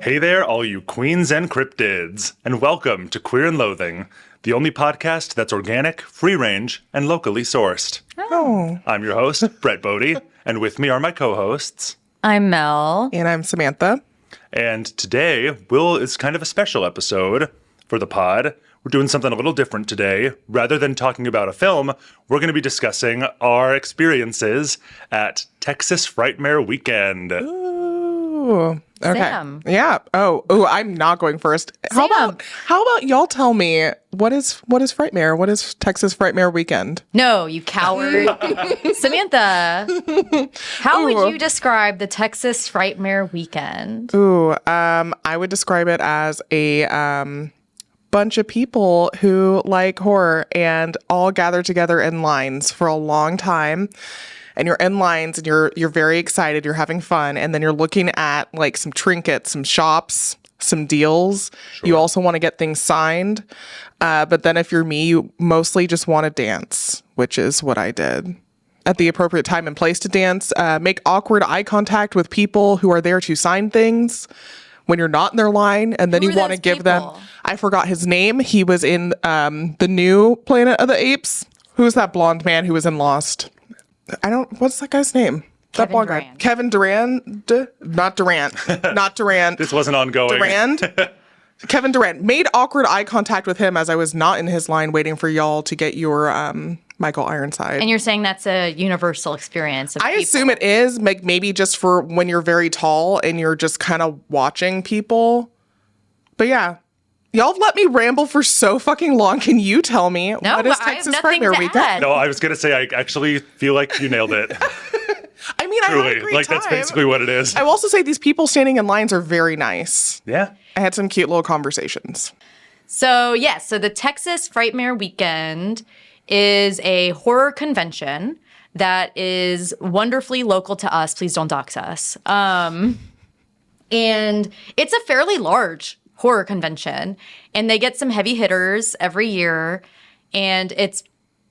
Hey there, all you queens and cryptids, and welcome to Queer Loathing, the only podcast that's organic, free-range, and locally sourced. Oh. I'm your host, Brett Bodie, and with me are my co-hosts. I'm Mel. And I'm Samantha. And today, it's kind of a special episode for the pod. We're doing something a little different today. Rather than talking about a film, we're going to be discussing our experiences at Texas Frightmare Weekend. Ooh. Okay. Sam. Yeah. Oh, I'm not going first. How about y'all tell me what is Frightmare? What is Texas Frightmare Weekend? No, you coward. Samantha, how would you describe the Texas Frightmare Weekend? I would describe it as a bunch of people who like horror and all gather together in lines for a long time. And you're in lines and you're very excited, you're having fun, and then you're looking at like some trinkets, some shops, some deals. Sure. You also want to get things signed. But then if you're me, you mostly just want to dance, which is what I did. At the appropriate time and place to dance, make awkward eye contact with people who are there to sign things when you're not in their line, and then you want to give them, I forgot his name. He was in the new Planet of the Apes. Who's that blonde man who was in Lost? What's that guy's name? That blonde guy. Kevin Durand? Not Durant. Not Durant. This wasn't ongoing. Durand? Kevin Durant. Made awkward eye contact with him as I was not in his line waiting for y'all to get your Michael Ironside. And you're saying that's a universal experience of I people. assume it is, like maybe just for when you're very tall and you're just kind of watching people. But yeah. Y'all have let me ramble for so fucking long. Can you tell me what is Texas Frightmare Weekend? No, I was going to say, I actually feel like you nailed it. I mean, truly. I had a great time. That's basically what it is. I will also say these people standing in lines are very nice. Yeah. I had some cute little conversations. So the Texas Frightmare Weekend is a horror convention that is wonderfully local to us. Please don't dox us. And it's a fairly large horror convention, and they get some heavy hitters every year. And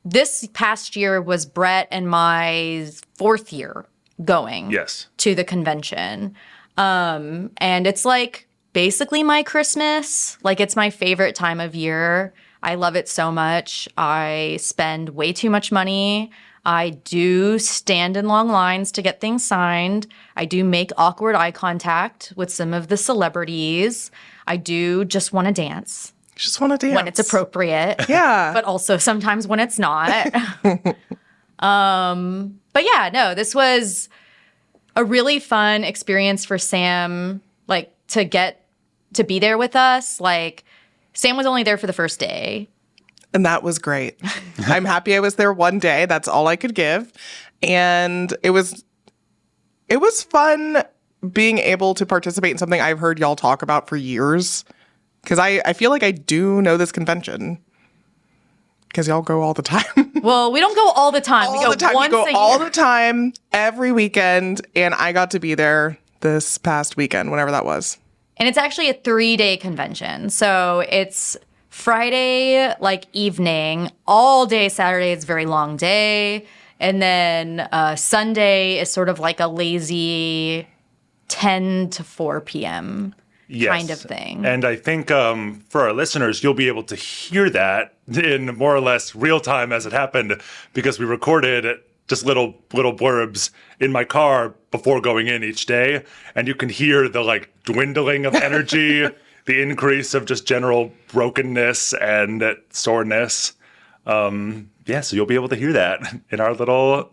this past year was Brett and my fourth year going to the convention. And it's like basically my Christmas. Like, it's my favorite time of year. I love it so much. I spend way too much money. I do stand in long lines to get things signed. I do make awkward eye contact with some of the celebrities. I do just want to dance. Just want to dance. When it's appropriate. Yeah. But also sometimes when it's not. But yeah, no, this was a really fun experience for Sam, like, to get to be there with us. Like, Sam was only there for the first day. And that was great. I'm happy I was there one day. That's all I could give. And it was fun being able to participate in something I've heard y'all talk about for years. Because I feel like I do know this convention. Because y'all go all the time. Well, we don't go all the time. We go once a year. All the time, every weekend. And I got to be there this past weekend, whenever that was. And it's actually a 3-day convention. So it's Friday, like, evening, all day Saturday. It's a very long day. And then Sunday is sort of like a lazy 10 to 4 p.m. kind of thing. And I think for our listeners, you'll be able to hear that in more or less real time as it happened, because we recorded just little blurbs in my car before going in each day. And you can hear the, like, dwindling of energy, the increase of just general brokenness and soreness. So you'll be able to hear that in our little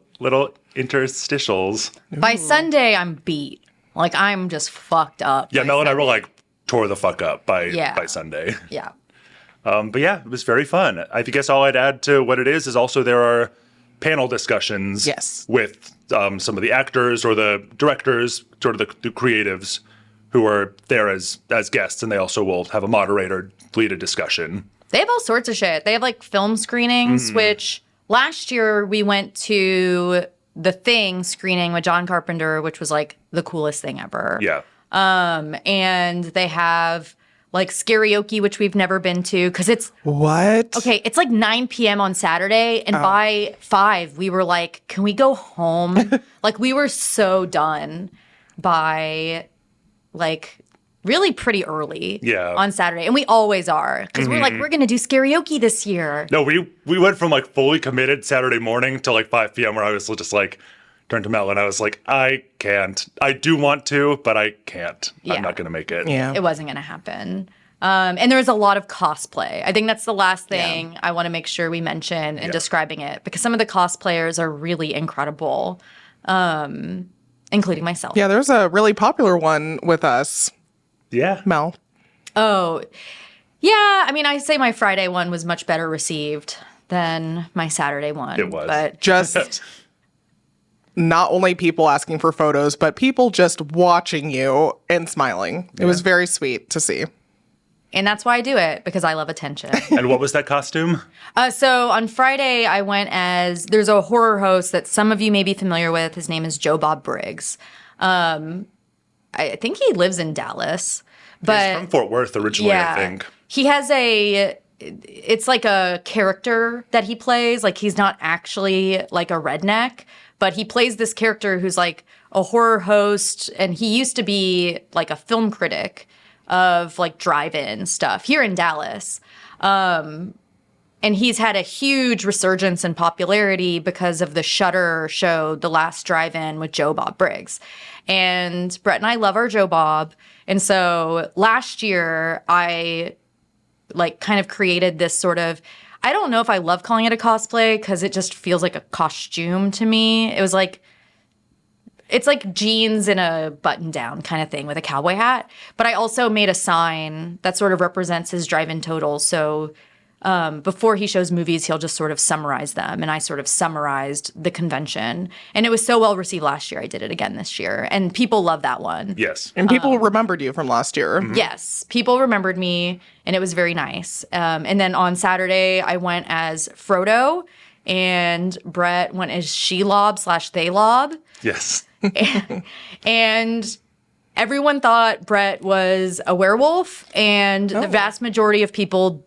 interstitials. By Sunday, I'm beat. Like, I'm just fucked up. Yeah, Mel and I were, like, tore the fuck up by Sunday. Yeah. But yeah, it was very fun. I guess all I'd add to what it is also there are panel discussions with some of the actors or the directors, sort of the creatives who are there as guests, and they also will have a moderator lead a discussion. They have all sorts of shit. They have, like, film screenings, which last year we went to The Thing screening with John Carpenter, which was, like, the coolest thing ever. Yeah. And they have, like, karaoke, which we've never been to, because it's... What? Okay, it's like 9 p.m. on Saturday, and by 5, we were like, can we go home? Like, we were so done by, like, really pretty early on Saturday. And we always are. Because we're like, we're going to do karaoke this year. No, we went from like fully committed Saturday morning till like 5 p.m. where I was just like, turned to Mel and I was like, I can't. I do want to, but I can't. I'm not going to make it. Yeah. It wasn't going to happen. And there was a lot of cosplay. I think that's the last thing I want to make sure we mention in describing it, because some of the cosplayers are really incredible, including myself. Yeah, there's a really popular one with us, Yeah. Mel. Oh, yeah. I mean, I say my Friday one was much better received than my Saturday one. It was. But Just not only people asking for photos, but people just watching you and smiling. It was very sweet to see. and that's why I do it, because I love attention. And what was that costume? So on Friday, I went as, there's a horror host that some of you may be familiar with. His name is Joe Bob Briggs. I think he lives in Dallas. But He's from Fort Worth originally, I think. He has it's like a character that he plays. Like, he's not actually like a redneck, but he plays this character who's like a horror host, and he used to be like a film critic of like drive-in stuff here in Dallas. And he's had a huge resurgence in popularity because of the Shudder show, The Last Drive-In with Joe Bob Briggs. And Brett and I love our Joe Bob. And so last year, I like kind of created this sort of, I don't know if I love calling it a cosplay because it just feels like a costume to me. It was like, it's like jeans and a button down kind of thing with a cowboy hat. But I also made a sign that sort of represents his drive-in totals. So before he shows movies, he'll just sort of summarize them. And I sort of summarized the convention. And it was so well received last year. I did it again this year. And people love that one. Yes. And people remembered you from last year. Yes. People remembered me, and it was very nice. And then on Saturday, I went as Frodo, and Brett went as Shelob/Theylob. Yes. And everyone thought Brett was a werewolf, and the vast majority of people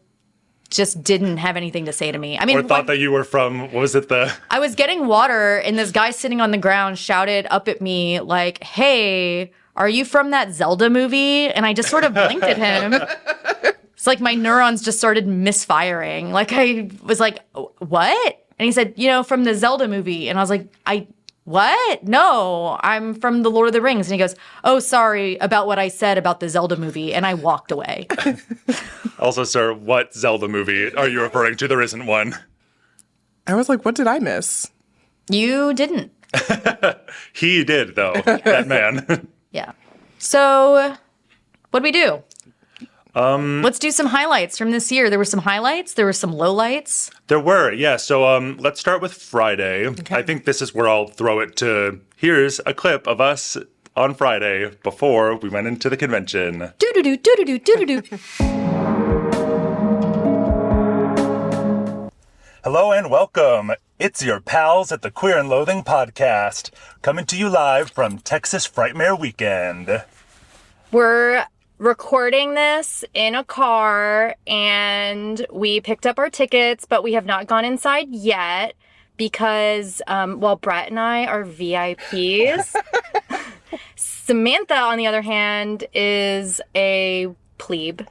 just didn't have anything to say to me. I mean, Or thought that you were from, what was it, I was getting water, and this guy sitting on the ground shouted up at me like, "Hey, are you from that Zelda movie?" And I just sort of blinked at him. It's like my neurons just started misfiring. Like, I was like, "What?" And he said, "From the Zelda movie." And I was like, what? No, I'm from the Lord of the Rings. And he goes, "Oh, sorry about what I said about the Zelda movie." And I walked away. Also, sir, what Zelda movie are you referring to? There isn't one. I was like, what did I miss? You didn't. He did, though. That man. Yeah. So what'd we do? Let's do some highlights from this year. There were some highlights. There were some lowlights. There were, yeah. So let's start with Friday. Okay. I think this is where I'll throw it to. Here's a clip of us on Friday before we went into the convention. Do-do-do, do-do-do, do-do-do. Hello and welcome. It's your pals at the Queer and Loathing podcast, coming to you live from Texas Frightmare weekend. We're recording this in a car, and we picked up our tickets, but we have not gone inside yet because, Brett and I are VIPs. Samantha, on the other hand, is a plebe.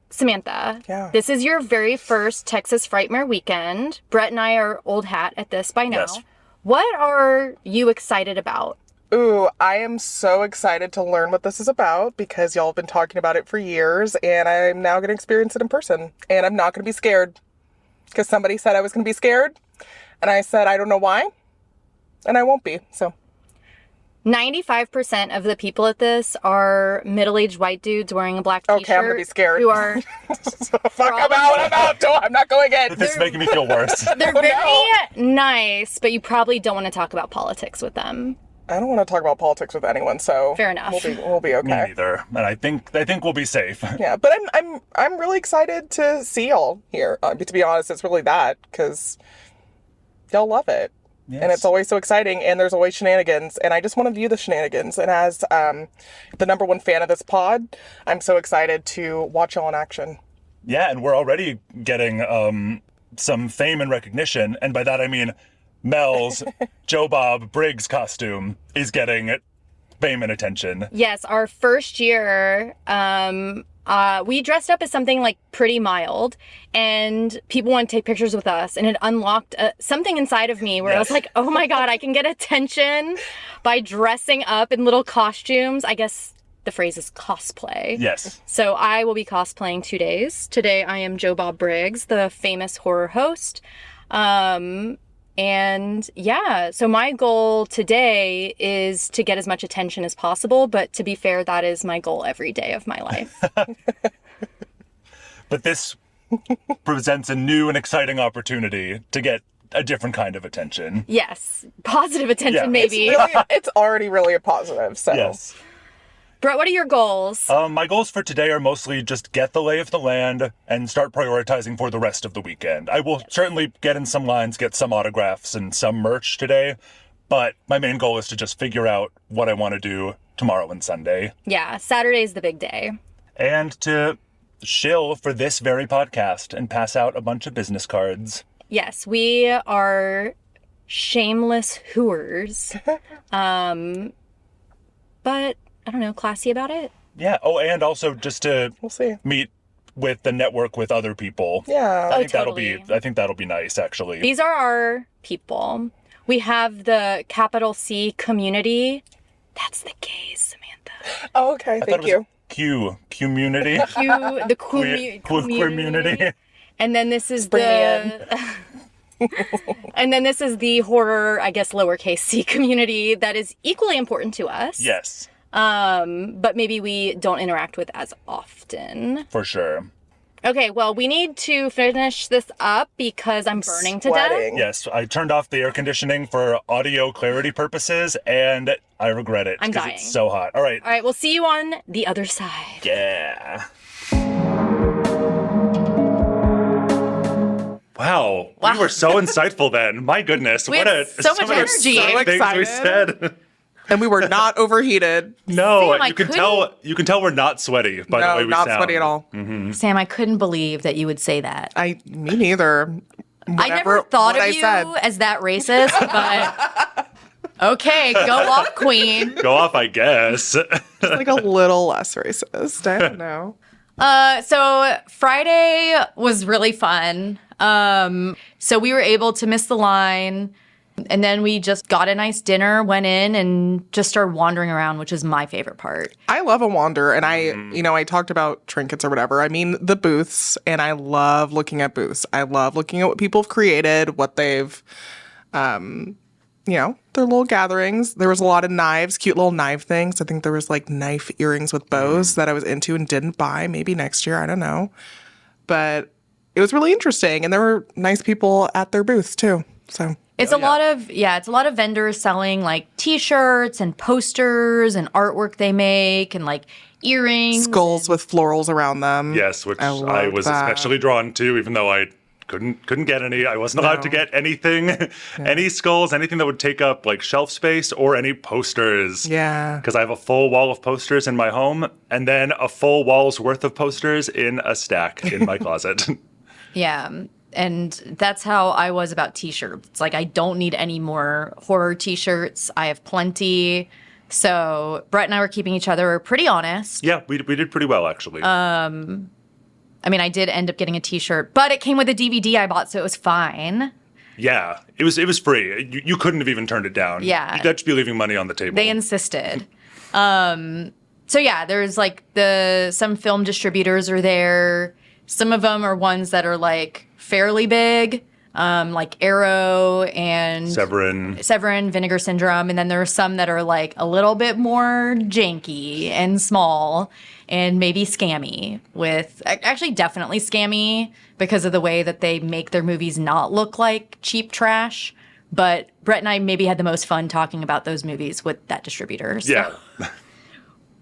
Samantha, this is your very first Texas Frightmare weekend. Brett and I are old hat at this by now. Yes. What are you excited about? Ooh, I am so excited to learn what this is about because y'all have been talking about it for years, and I'm now going to experience it in person. And I'm not going to be scared because somebody said I was going to be scared, and I said I don't know why, and I won't be. So 95% of the people at this are middle-aged white dudes wearing a black t-shirt. Okay, I'm going to be scared. Who are I'm out. I'm not going in. This is making me feel worse. they're very nice, but you probably don't want to talk about politics with them. I don't want to talk about politics with anyone, so fair enough. We'll be okay. Me neither, and I think we'll be safe. Yeah, but I'm really excited to see y'all here. To be honest, it's really that because y'all love it, and it's always so exciting, and there's always shenanigans, and I just want to view the shenanigans. And as the number one fan of this pod, I'm so excited to watch y'all in action. Yeah, and we're already getting some fame and recognition, and by that I mean Mel's Joe Bob Briggs costume is getting fame and attention. Yes, our first year, we dressed up as something like pretty mild, and people wanted to take pictures with us, and it unlocked something inside of me where I was like, oh my God, I can get attention by dressing up in little costumes. I guess the phrase is cosplay. Yes. So I will be cosplaying 2 days. Today I am Joe Bob Briggs, the famous horror host. And yeah, so my goal today is to get as much attention as possible. But to be fair, that is my goal every day of my life. But this presents a new and exciting opportunity to get a different kind of attention. Yes. Positive attention, Yeah. maybe. It's already really a positive. So Yes. Brett, what are your goals? My goals for today are mostly just get the lay of the land and start prioritizing for the rest of the weekend. I will certainly get in some lines, get some autographs and some merch today, but my main goal is to just figure out what I want to do tomorrow and Sunday. Yeah, Saturday's the big day. And to shill for this very podcast and pass out a bunch of business cards. Yes, we are shameless hooers. But I don't know, classy about it. Yeah. Oh, and also just to we'll see. meet with the network with other people. Yeah. I think totally. that'll be nice, actually. These are our people. We have the capital C community. That's the gays, Samantha. Oh, okay. I thought Thank it you. was community. The Community. And then this is Bring the and then this is the horror, I guess, lowercase c community that is equally important to us. Yes, But maybe we don't interact with as often. for sure. Okay, well, we need to finish this up because I'm burning to death. Sweating. Yes, I turned off the air conditioning for audio clarity purposes, and I regret it. I'm 'cause dying. It's so hot. All right. All right, we'll see you on the other side. Yeah. Wow. We were so insightful then. My goodness. We what had a so much many energy. exciting So things we excited. said. And we were not overheated. No, Sam, I you can tell we're not sweaty by the way No, we not sound. sweaty at all. Sam, I couldn't believe that you would say that. Me neither. I never thought of you as that racist, but okay, go off, queen. Go off, I guess. Like a little less racist. I don't know. So Friday was really fun. So we were able to miss the line. And then we just got a nice dinner, went in, and just started wandering around, which is my favorite part. I love a wander, and I talked about trinkets or whatever. I mean, the booths, and I love looking at booths. I love looking at what people have created, what they've, their little gatherings. There was a lot of knives, cute little knife things. I think there was like knife earrings with bows that I was into and didn't buy. Maybe next year, I don't know. But it was really interesting, and there were nice people at their booths too. So. It's a lot of vendors selling like t-shirts and posters and artwork they make and like earrings. Skulls with florals around them. Yes, which I love was that. especially drawn to, even though I couldn't get any. I wasn't allowed to get anything, any skulls, anything that would take up like shelf space or any posters. Yeah. Because I have a full wall of posters in my home and then a full wall's worth of posters in a stack in my closet. Yeah. And that's how I was about t-shirts. It's like I don't need any more horror t-shirts. I have plenty. So Brett and I were keeping each other pretty honest. Yeah, we did pretty well, actually. I mean, I did end up getting a t-shirt, but it came with a DVD I bought, so it was fine. Yeah, it was free. You couldn't have even turned it down. Yeah. You'd just be leaving money on the table. They insisted. So yeah, there's like some film distributors are there. Some of them are ones that are like fairly big, like Arrow and Severin, Vinegar Syndrome. And then there are some that are like a little bit more janky and small and maybe scammy actually definitely scammy because of the way that they make their movies not look like cheap trash. But Brett and I maybe had the most fun talking about those movies with that distributor. So. Yeah.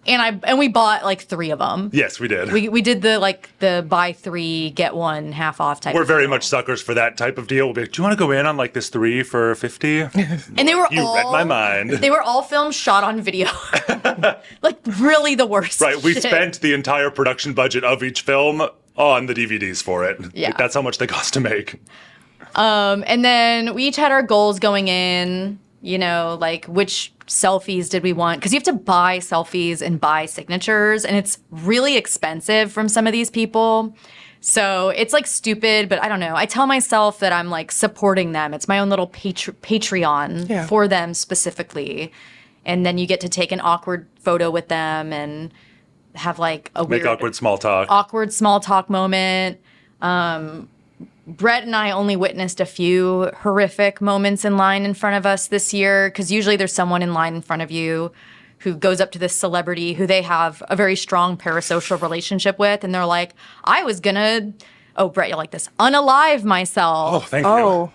And we bought like 3 of them. Yes, we did. We did the buy 3 get 1 half off type. We're of very deal. much suckers for that type of deal. We'll be like, do you want to go in on like this 3 for $50? And they were You read my mind. They were all films shot on video. Like really the worst. Right, we shit. spent the entire production budget of each film on the DVDs for it. Yeah. Like, that's how much they cost to make. And then we each had our goals going in. You know, like which selfies did we want? Because you have to buy selfies and buy signatures, and it's really expensive from some of these people. So it's like stupid, but I don't know. I tell myself that I'm like supporting them. It's my own little Patreon for them specifically. And then you get to take an awkward photo with them and have like a Make weird awkward small talk. moment. Brett and I only witnessed a few horrific moments in line in front of us this year, because usually there's someone in line in front of you who goes up to this celebrity who they have a very strong parasocial relationship with, and they're like, I was gonna, oh, Brett, you'll like this, unalive myself. Oh, thank you. Oh,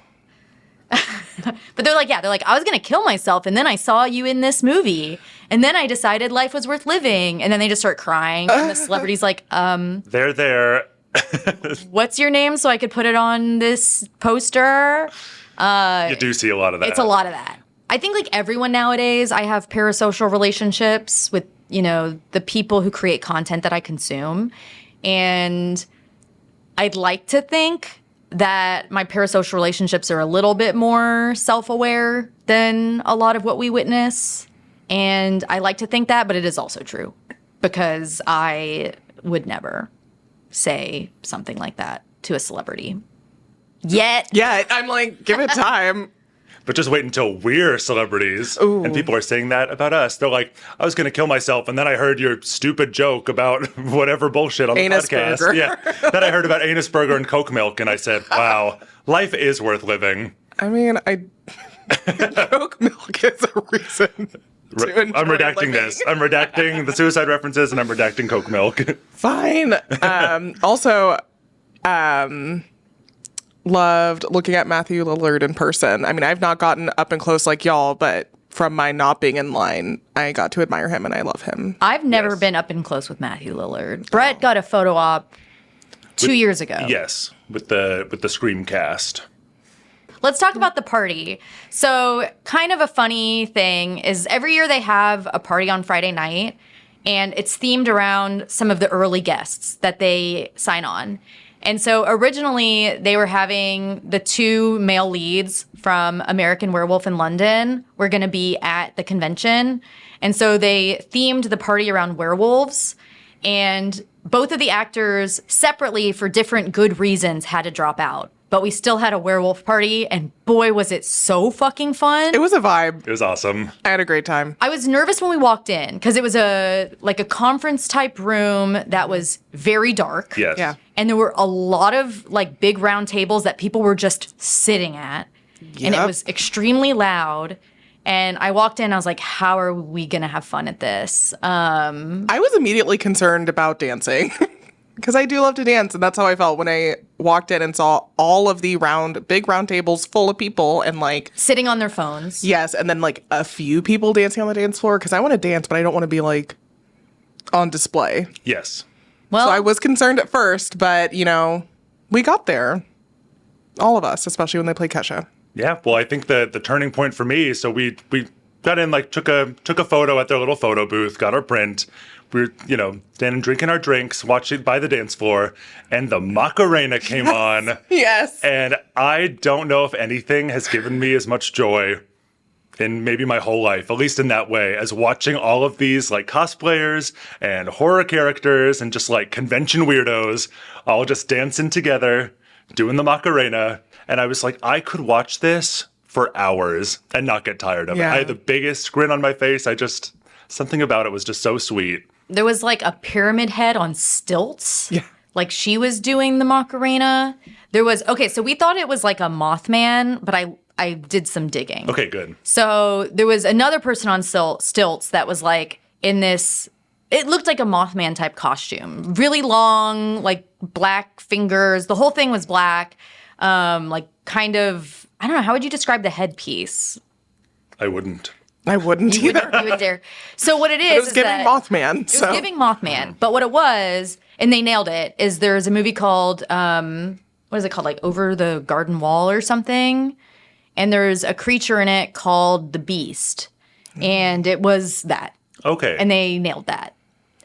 But they're like, I was gonna kill myself, and then I saw you in this movie, and then I decided life was worth living, and then they just start crying, and the celebrity's like, They're there. what's your name so I could put it on this poster? You do see a lot of that. It's a lot of that. I think like everyone nowadays, I have parasocial relationships with, you know, the people who create content that I consume. And I'd like to think that my parasocial relationships are a little bit more self-aware than a lot of what we witness. And I like to think that, but it is also true, because I would never say something like that to a celebrity. Yet. yeah. I'm like, give it time. But just wait until we're celebrities and people are saying that about us. They're like, I was going to kill myself, and then I heard your stupid joke about whatever bullshit on Anus the podcast. burger. Yeah. Then I heard about anus burger and Coke milk, and I said, wow, life is worth living. I mean, Coke milk is a reason. I'm redacting this. I'm redacting the suicide references, and I'm redacting Coke milk. Fine. Also, loved looking at Matthew Lillard in person. I mean, I've not gotten up and close like y'all, but from my not being in line, I got to admire him and I love him. I've never been up and close with Matthew Lillard. Brett got a photo op 2 years ago. Yes, with the Screamcast. Let's talk about the party. So, kind of a funny thing is every year they have a party on Friday night, and it's themed around some of the early guests that they sign on. And so originally they were having the 2 male leads from American Werewolf in London were going to be at the convention. And so they themed the party around werewolves, and both of the actors separately for different good reasons had to drop out. But we still had a werewolf party, and boy, was it so fucking fun. It was a vibe. It was awesome. I had a great time. I was nervous when we walked in because it was a conference type room that was very dark. Yes. Yeah. And there were a lot of like big round tables that people were just sitting at. And it Yep. was extremely loud. And I walked in, I was like, how are we going to have fun at this? I was immediately concerned about dancing because I do love to dance. And that's how I felt when I walked in and saw all of the big round tables full of people and like, Sitting on their phones. yes. And then like a few people dancing on the dance floor because I want to dance, but I don't want to be like on display. Yes. Well, So I was concerned at first, but you know, we got there. All of us, especially when they played Kesha. Yeah, well, I think the turning point for me, so we got in, like, took a photo at their little photo booth, got our print. We were, you know, standing drinking our drinks, watching by the dance floor, and the Macarena came on. Yes. And I don't know if anything has given me as much joy in maybe my whole life, at least in that way, as watching all of these like cosplayers and horror characters and just like convention weirdos all just dancing together, doing the Macarena. And I was like, I could watch this for hours and not get tired of it. Yeah. I had the biggest grin on my face. Something about it was just so sweet. there was like a pyramid head on stilts. Yeah. Like she was doing the Macarena. There was, okay, so we thought it was like a Mothman, but I did some digging. Okay, good. So there was another person on stilts that was like in this, it looked like a Mothman type costume. Really long, like black fingers. The whole thing was black. Like kind of, I don't know, how would you describe the headpiece? I wouldn't. I wouldn't You either. would dare. So what it is, It was is giving that Mothman. it was giving Mothman. But what it was, and they nailed it, is there's a movie called, what is it called? Like Over the Garden Wall or something. And there's a creature in it called the Beast. And it was that. Okay. And they nailed that.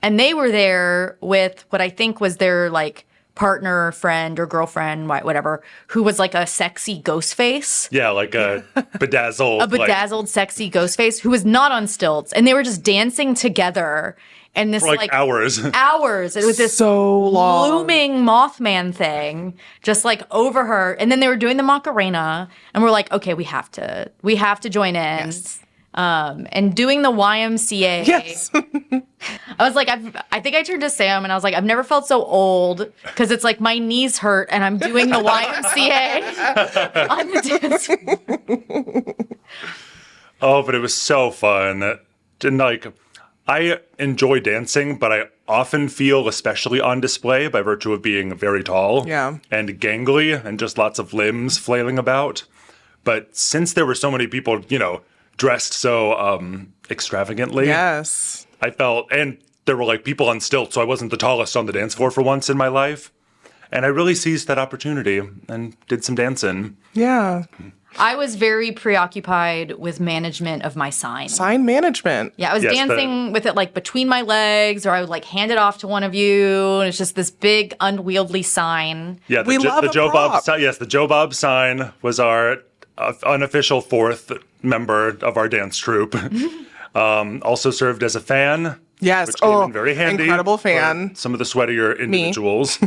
And they were there with what I think was their like partner, friend, or girlfriend, whatever, who was like a sexy ghost face. Yeah, like a bedazzled. A bedazzled, sexy ghost face who was not on stilts. And they were just dancing together. And this for like hours. Hours. It was this So long. looming Mothman thing just like over her. And then they were doing the Macarena. And we're like, okay, we have to join in. Yes. And doing the YMCA. Yes. I was like, I think I turned to Sam and I was like, I've never felt so old because it's like my knees hurt and I'm doing the YMCA on the dance. Oh, but it was so fun. And like, I enjoy dancing, but I often feel especially on display by virtue of being very tall Yeah. and gangly and just lots of limbs flailing about. But since there were so many people, dressed so extravagantly, Yes. I felt, and there were like people on stilts, so I wasn't the tallest on the dance floor for once in my life. And I really seized that opportunity and did some dancing. Yeah. I was very preoccupied with management of my sign. Sign management. Yeah, I was Yes, dancing with it like between my legs, or I would like hand it off to one of you. And it's just this big, unwieldy sign. Yeah, We love the a Joe Bob prop. sign. Yes, the Joe Bob sign was our unofficial fourth member of our dance troupe. Also served as a fan. Yes. Which came in very handy. Incredible for fan. some of the sweatier individuals,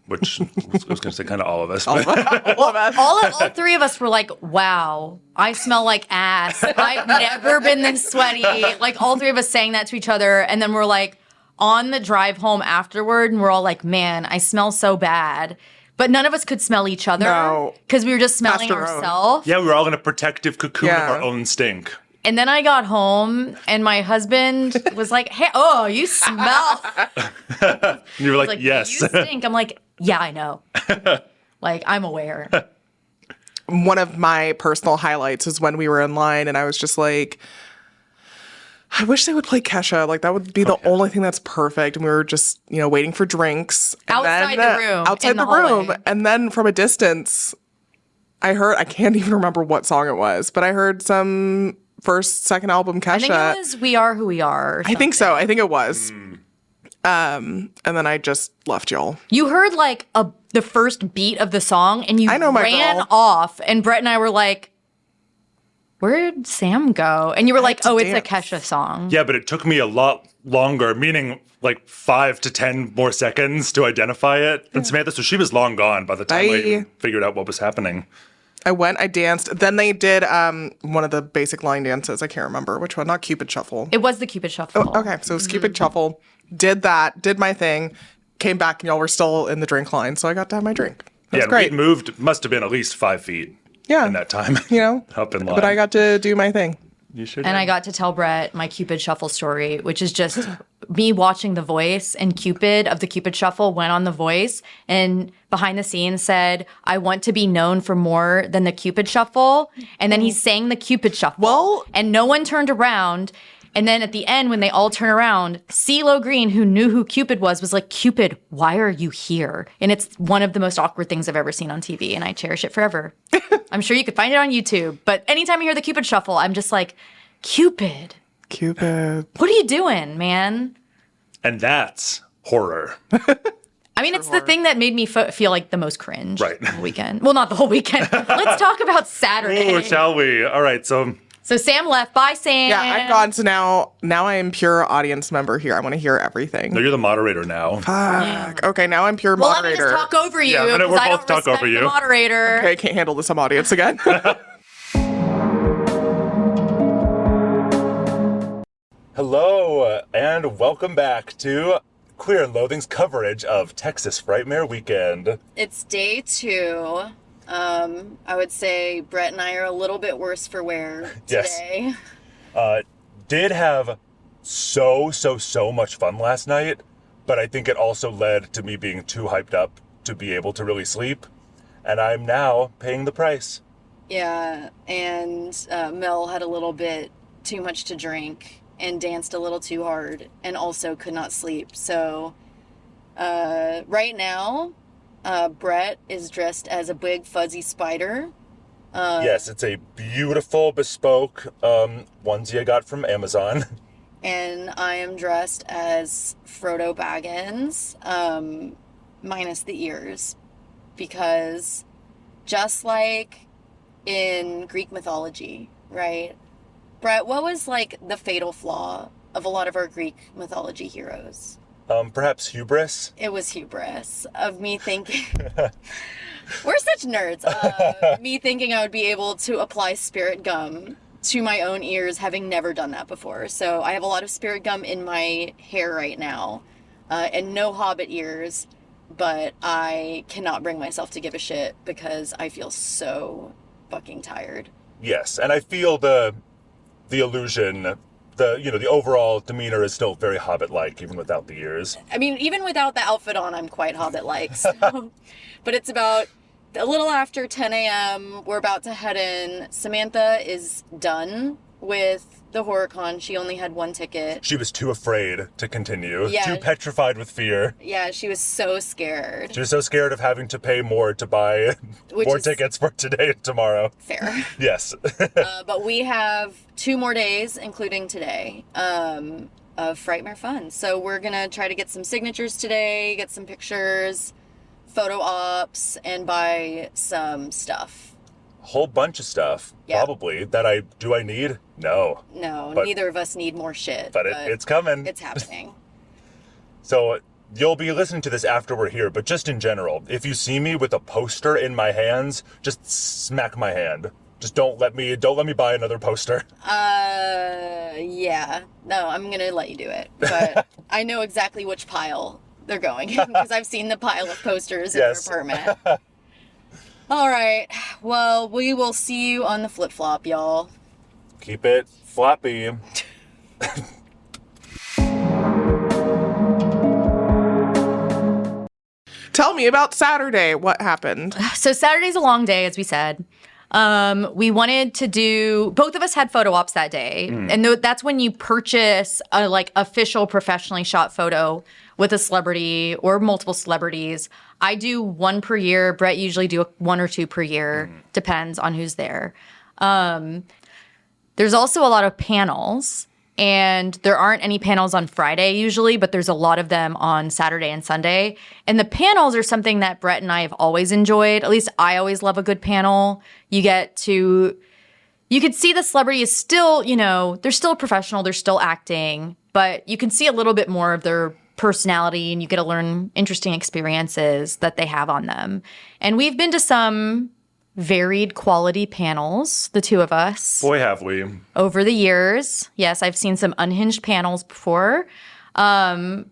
which I was going to say kind of all of us. But All of us. All three of us were like, wow, I smell like ass. I've never been this sweaty. Like all three of us saying that to each other. And then we're like on the drive home afterward and we're all like, man, I smell so bad. But none of us could smell each other No. because we were just smelling Past our own. ourselves. yeah, we were all in a protective cocoon Yeah. of our own stink. And then I got home and my husband was like, hey, oh, you smell. And you were like, Like, yes. you stink. I'm like, yeah, I know. Like, I'm aware. One of my personal highlights is when we were in line and I was just like, I wish they would play Kesha. Like that would be the only thing that's perfect. And we were just, waiting for drinks. And Outside the room, Outside in the the room. hallway. And then from a distance, I can't even remember what song it was, but I heard some second album Kesha. I think it was We Are Who We Are. Or I think so. I think it was. Mm. And then I just left y'all. You heard like the first beat of the song and you I know my ran girl. off and Brett and I were like, where'd Sam go? And you were like, to oh, it's a dance. Kesha song. Yeah, but it took me a lot longer, meaning like 5 to 10 more seconds to identify it. And Samantha, so she was long gone by the time I figured out what was happening. I went, I danced. Then they did one of the basic line dances. I can't remember which one. Not Cupid Shuffle. It was the Cupid Shuffle. Okay, so it was Cupid Shuffle. Did that, did my thing, came back, and y'all were still in the drink line, so I got to have my drink. That was Yeah, great. we moved, must have been at least 5 feet Yeah. in that time. Up in line. But I got to do my thing. You should. And I got to tell Brett my Cupid Shuffle story, which is just me watching The Voice, and Cupid of the Cupid Shuffle went on The Voice and behind the scenes said, I want to be known for more than the Cupid Shuffle. And then he sang the Cupid Shuffle. Well- and no one turned around. And then at the end, when they all turn around, CeeLo Green, who knew who Cupid was like, Cupid, why are you here? And it's one of the most awkward things I've ever seen on TV, and I cherish it forever. I'm sure you could find it on YouTube. But anytime I hear the Cupid Shuffle, I'm just like, Cupid, Cupid. what are you doing, man? And that's horror. I mean, it's the thing that made me feel like the most cringe Right. the whole weekend. Well, not the whole weekend. Let's talk about Saturday. Ooh, shall we? All right, so So Sam left. Bye, Sam. Yeah, I'm gone. So now I am pure audience member here. I want to hear everything. no, you're the moderator now. Fuck. Okay, now I'm pure Well, let me moderator. just talk over you Yeah, we're because I both don't talk over respect you. the moderator. Okay, I can't handle this. I'm audience again. Hello, and welcome back to Queer Loathing's coverage of Texas Frightmare Weekend. It's day 2. I would say Brett and I are a little bit worse for wear Yes. today. Did have so much fun last night, but I think it also led to me being too hyped up to be able to really sleep, and I'm now paying the price. Yeah, and Mel had a little bit too much to drink and danced a little too hard and also could not sleep. So right now, Brett is dressed as a big fuzzy spider. Yes, it's a beautiful bespoke onesie I got from Amazon. And I am dressed as Frodo Baggins. minus the ears, because just like in Greek mythology, right? Brett, what was like the fatal flaw of a lot of our Greek mythology heroes? Perhaps hubris? It was hubris of me thinking... We're such nerds. Me thinking I would be able to apply spirit gum to my own ears, having never done that before. So I have a lot of spirit gum in my hair right now, and no hobbit ears, but I cannot bring myself to give a shit because I feel so fucking tired. Yes, and I feel the illusion, the overall demeanor is still very Hobbit-like, even without the ears. I mean, even without the outfit on, I'm quite Hobbit-like. So. But it's about a little after 10 a.m. We're about to head in. Samantha is done with the HorrorCon. She only had one ticket. She was too afraid to continue, Yeah. too petrified with fear. Yeah, she was so scared. She was so scared of having to pay more to buy more tickets for today and tomorrow. Fair. Yes. But we have 2 more days, including today, of Frightmare fun. So we're going to try to get some signatures today, get some pictures, photo ops, and buy some stuff. A whole bunch of stuff, Yeah. probably, that I need? No. No, But- neither of us need more shit. But it's coming. It's happening. So you'll be listening to this after we're here, but just in general, if you see me with a poster in my hands, just smack my hand. Just don't let me buy another poster. Yeah. No, I'm going to let you do it. But I know exactly which pile they're going in because I've seen the pile of posters in Yes. your apartment. All right. Well, we will see you on the flip-flop, y'all. Keep it floppy. Tell me about Saturday. What happened? So Saturday's a long day, as we said. We wanted to do, both of us had photo ops that day. And that's when you purchase a official professionally shot photo with a celebrity or multiple celebrities. I do 1 per year. Brett usually do 1 or 2 per year. Depends on who's there. There's also a lot of panels. And there aren't any panels on Friday usually, but there's a lot of them on Saturday and Sunday. And the panels are something that Brett and I have always enjoyed. At least I always love a good panel. You could see the celebrity is still, they're still professional, they're still acting, but you can see a little bit more of their personality and you get to learn interesting experiences that they have on them. And we've been to some varied quality panels, the two of us. Boy, have we. Over the years. Yes, I've seen some unhinged panels before. So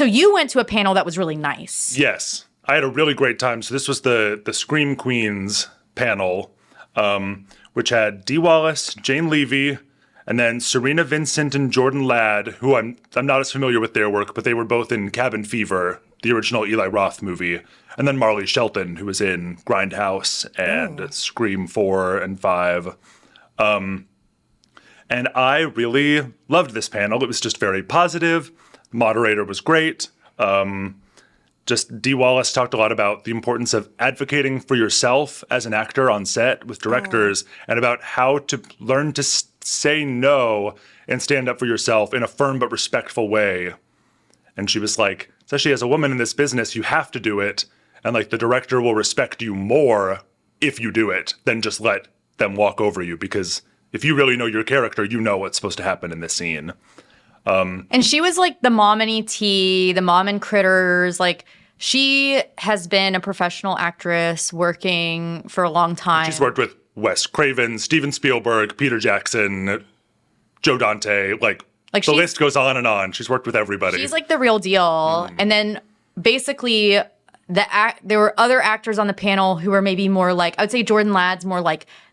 you went to a panel that was really nice. Yes. I had a really great time. So this was the Scream Queens panel, which had Dee Wallace, Jane Levy, and then Serena Vincent and Jordan Ladd, who I'm not as familiar with their work, but they were both in Cabin Fever, the original Eli Roth movie. And then Marley Shelton, who was in Grindhouse and Scream 4 and 5. And I really loved this panel. It was just very positive. The moderator was great. Just Dee Wallace talked a lot about the importance of advocating for yourself as an actor on set with directors and about how to learn to say no and stand up for yourself in a firm but respectful way. And she was like, especially as a woman in this business, you have to do it. And the director will respect you more if you do it than just let them walk over you. Because if you really know your character, you know what's supposed to happen in this scene. And she was the mom in E.T., the mom in Critters. She has been a professional actress working for a long time. She's worked with Wes Craven, Steven Spielberg, Peter Jackson, Joe Dante. The list goes on and on. She's worked with everybody. She's the real deal. And then basically there were other actors on the panel who were maybe more I would say Jordan Ladd's more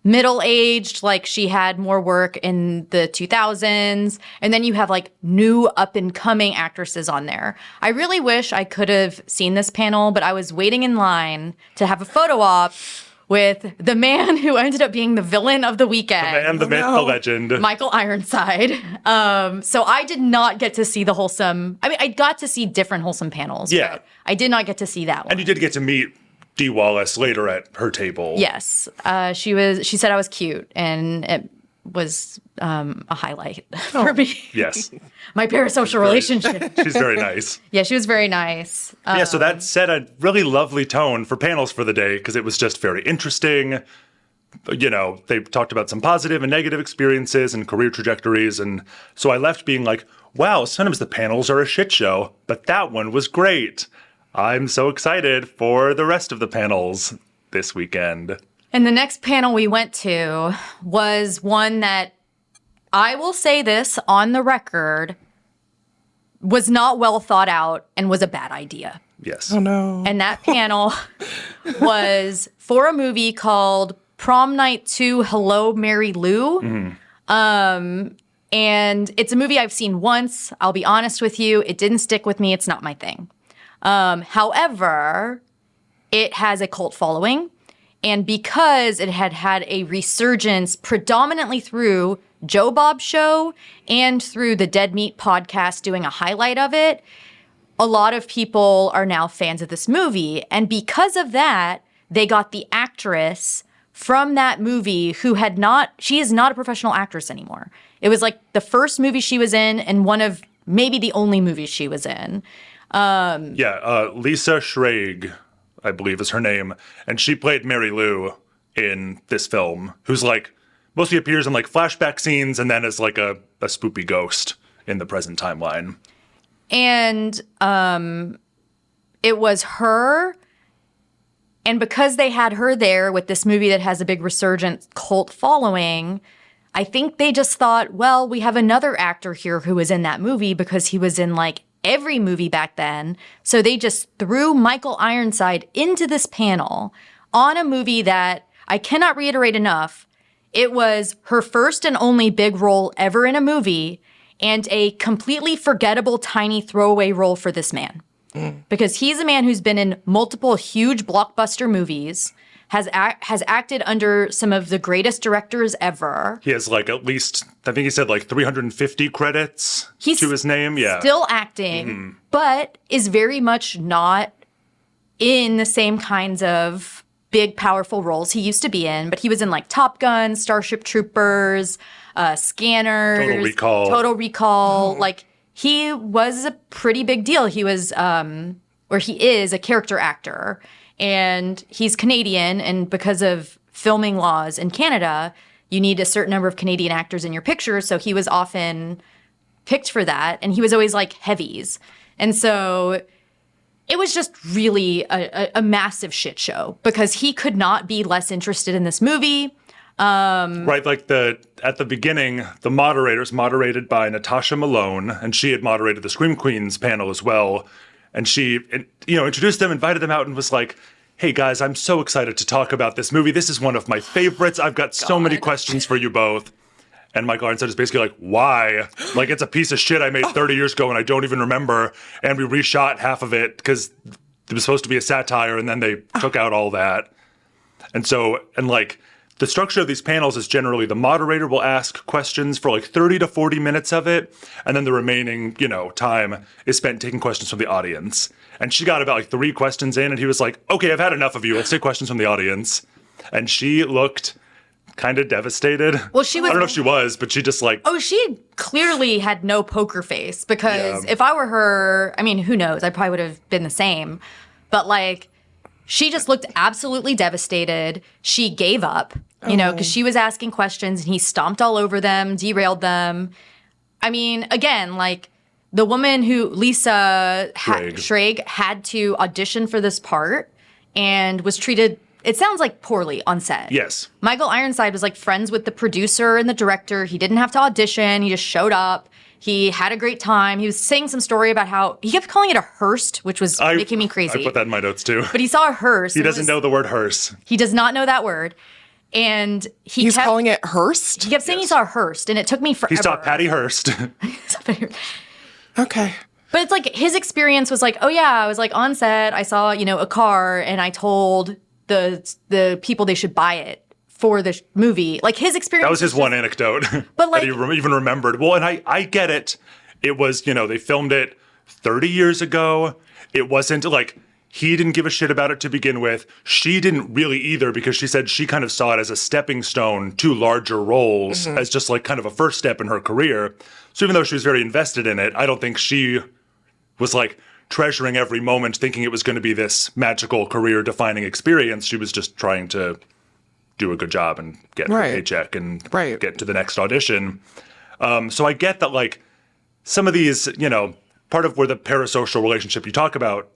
middle-aged. She had more work in the 2000s. And then you have new up-and-coming actresses on there. I really wish I could have seen this panel, but I was waiting in line to have a photo op with the man who ended up being the villain of the weekend. The man, the myth, the legend. Michael Ironside. So I did not get to see the wholesome... I got to see different wholesome panels. Yeah. But I did not get to see that one. And you did get to meet Dee Wallace later at her table. Yes. She said I was cute, and was a highlight for me. Yes. My parasocial relationship. She's very nice. Yeah, she was very nice. Yeah, so that set a really lovely tone for panels for the day because it was just very interesting. You know, they talked about some positive and negative experiences and career trajectories. And so I left being like, wow, sometimes the panels are a shit show, but that one was great. I'm so excited for the rest of the panels this weekend. And the next panel we went to was one that, I will say this on the record, was not well thought out and was a bad idea. Yes. Oh, no. And that panel was for a movie called Prom Night 2 Hello, Mary Lou. And it's a movie I've seen once. I'll be honest with you. It didn't stick with me. It's not my thing. However, it has a cult following. And because it had had a resurgence predominantly through Joe Bob's show and through the Dead Meat podcast doing a highlight of it, a lot of people are now fans of this movie. And because of that, they got the actress from that movie she is not a professional actress anymore. It was like the first movie she was in and one of maybe the only movies she was in. Lisa Schrage, I believe is her name. And she played Mary Lou in this film, who's like, mostly appears in like flashback scenes and then as like a spoopy ghost in the present timeline. And it was her. And because they had her there with this movie that has a big resurgent cult following, I think they just thought, well, we have another actor here who was in that movie because he was in like every movie back then. So they just threw Michael Ironside into this panel on a movie that I cannot reiterate enough. It was her first and only big role ever in a movie and a completely forgettable tiny throwaway role for this man. Because he's a man who's been in multiple huge blockbuster movies, has acted under some of the greatest directors ever. He has like at least, I think he said like 350 credits to his name. Yeah. Still acting, but is very much not in the same kinds of big, powerful roles he used to be in. But he was in like Top Gun, Starship Troopers, Scanners. Total Recall. Like, he was a pretty big deal. He was, or he is, a character actor. And he's Canadian, and because of filming laws in Canada, you need a certain number of Canadian actors in your picture, so he was often picked for that, and he was always like heavies. And so it was just really a massive shit show because he could not be less interested in this movie. Right, like at the beginning, the moderators moderated by Natasha Malone, and she had moderated the Scream Queens panel as well. And she, introduced them, invited them out, and was like, "Hey guys, I'm so excited to talk about this movie. This is one of my favorites. I've got so many questions for you both." And Michael Ironside is basically like, "Why? Like, it's a piece of shit I made 30 years ago and I don't even remember. And we reshot half of it because it was supposed to be a satire, and then they took out all that." And so, the structure of these panels is generally the moderator will ask questions for like 30 to 40 minutes of it, and then the remaining, time is spent taking questions from the audience. And she got about like 3 questions in, and he was like, "Okay, I've had enough of you. Let's take questions from the audience." And she looked kind of devastated. Well, she was. I don't know if she was, but she just like. Oh, she clearly had no poker face because if I were her, I mean, who knows? I probably would have been the same. But she just looked absolutely devastated. She gave up, because she was asking questions and he stomped all over them, derailed them. I mean, again, the woman who, Lisa Schrage, had to audition for this part and was treated, it sounds like poorly on set. Yes. Michael Ironside was friends with the producer and the director. He didn't have to audition. He just showed up. He had a great time. He was saying some story about how he kept calling it a hearse, which was making me crazy. I put that in my notes too. But he saw a hearse. He doesn't know the word hearse. He does not know that word. And he's calling it Hearst? He kept saying he saw a Hearst, and it took me forever. He saw Patty Hearst. Okay. But it's his experience was oh yeah, I was on set, I saw, a car, and I told the people they should buy it for the movie. His experience. That was his one anecdote but that he even remembered. Well, and I get it. It was, they filmed it 30 years ago. It wasn't He didn't give a shit about it to begin with. She didn't really either, because she said she kind of saw it as a stepping stone to larger roles, as just like kind of a first step in her career. So even though she was very invested in it, I don't think she was like treasuring every moment thinking it was going to be this magical career defining experience. She was just trying to do a good job and get her paycheck and get to the next audition. So I get that, like, some of these, you know, part of where the parasocial relationship you talk about,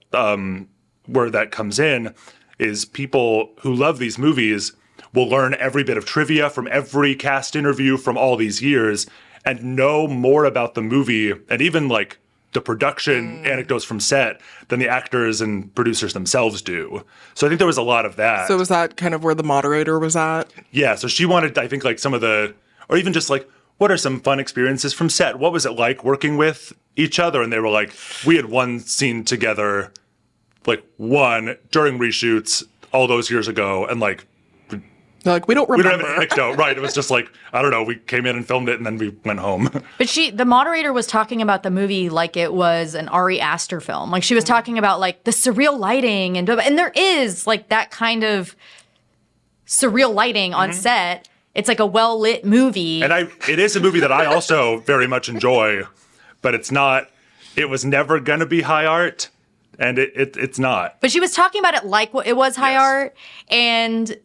where that comes in, is people who love these movies will learn every bit of trivia from every cast interview from all these years and know more about the movie and even like the production anecdotes from set than the actors and producers themselves do. So I think there was a lot of that. So was that kind of where the moderator was at? Yeah, so she wanted, I think, like some of the, or even just like, what are some fun experiences from set? What was it like working with each other? And they were like, we had one scene together, like one during reshoots all those years ago, and like, They're like, we don't remember. we don't have an anecdote, right? It was just like, I don't know, we came in and filmed it and then we went home. But the moderator was talking about the movie like it was an Ari Aster film. Like she was talking about like the surreal lighting and there is like that kind of surreal lighting on set. It's like a well-lit movie. And it is a movie that I also very much enjoy, but it was never going to be high art, and it's not. But she was talking about it like it was high art, and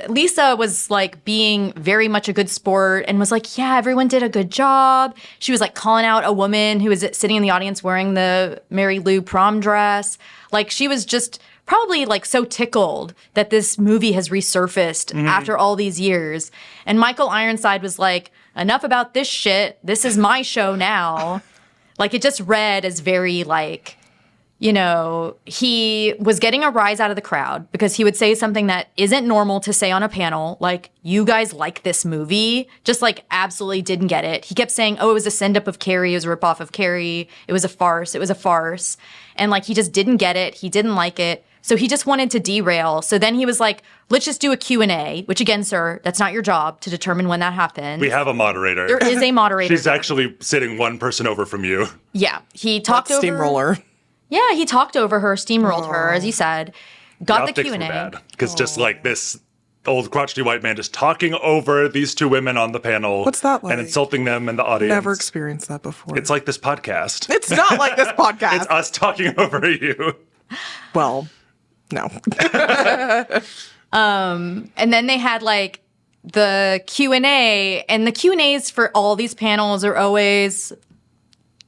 Lisa was like being very much a good sport and was like, yeah, everyone did a good job. She was like calling out a woman who was sitting in the audience wearing the Mary Lou prom dress. Like she was just probably like so tickled that this movie has resurfaced after all these years. And Michael Ironside was like, enough about this shit. This is my show now. Like it just read as very like, you know, he was getting a rise out of the crowd because he would say something that isn't normal to say on a panel. Like, you guys like this movie? Just like absolutely didn't get it. He kept saying, oh, it was a send up of Carrie. It was a ripoff of Carrie. It was a farce. It was a farce. And like, he just didn't get it. He didn't like it. So he just wanted to derail. So then he was like, let's just do a Q&A, which again, sir, that's not your job to determine when that happened. We have a moderator. There is a moderator. She's actually sitting one person over from you. Yeah. He talked over... Steamroller. Yeah, he talked over her, steamrolled her, as you said. Got the Q&A. Because just like this old crotchety white man just talking over these two women on the panel. What's that like? And insulting them in the audience. Never experienced that before. It's like this podcast. It's not like this podcast. It's us talking over you. Well, no. And then they had like the Q&A, and the Q&As for all these panels are always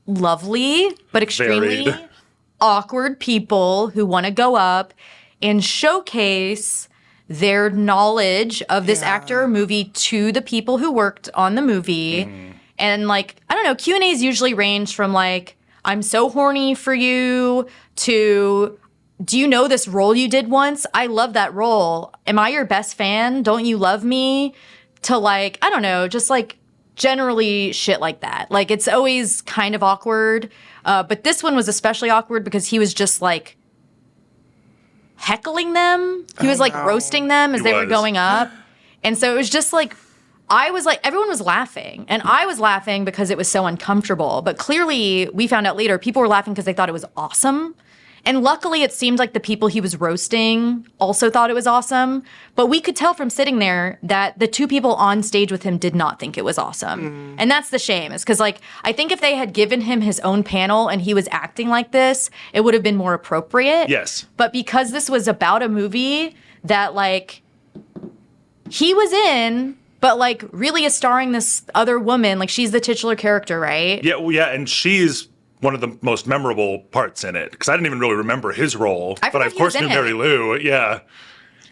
lovely, but extremely Varied. awkward people who want to go up and showcase their knowledge of this actor or movie to the people who worked on the movie. And like, I don't know, Q&As usually range from like, I'm so horny for you, to, do you know this role you did once? I love that role. Am I your best fan? Don't you love me? To like, I don't know, just like generally shit like that. Like it's always kind of awkward. But this one was especially awkward because he was just like heckling them. He was like roasting them as they were going up. And so it was just like, I was like, everyone was laughing. And I was laughing because it was so uncomfortable. But clearly, we found out later, people were laughing because they thought it was awesome. And luckily, it seemed like the people he was roasting also thought it was awesome. But we could tell from sitting there that the two people on stage with him did not think it was awesome. And that's the shame. Is because, like, I think if they had given him his own panel and he was acting like this, it would have been more appropriate. Yes. But because this was about a movie that, like, he was in, but, like, really is starring this other woman. Like, she's the titular character, right? Yeah, well, yeah, and she's one of the most memorable parts in it, because I didn't even really remember his role. I but I, forgot of he course, was in knew Mary it. Lou. Yeah.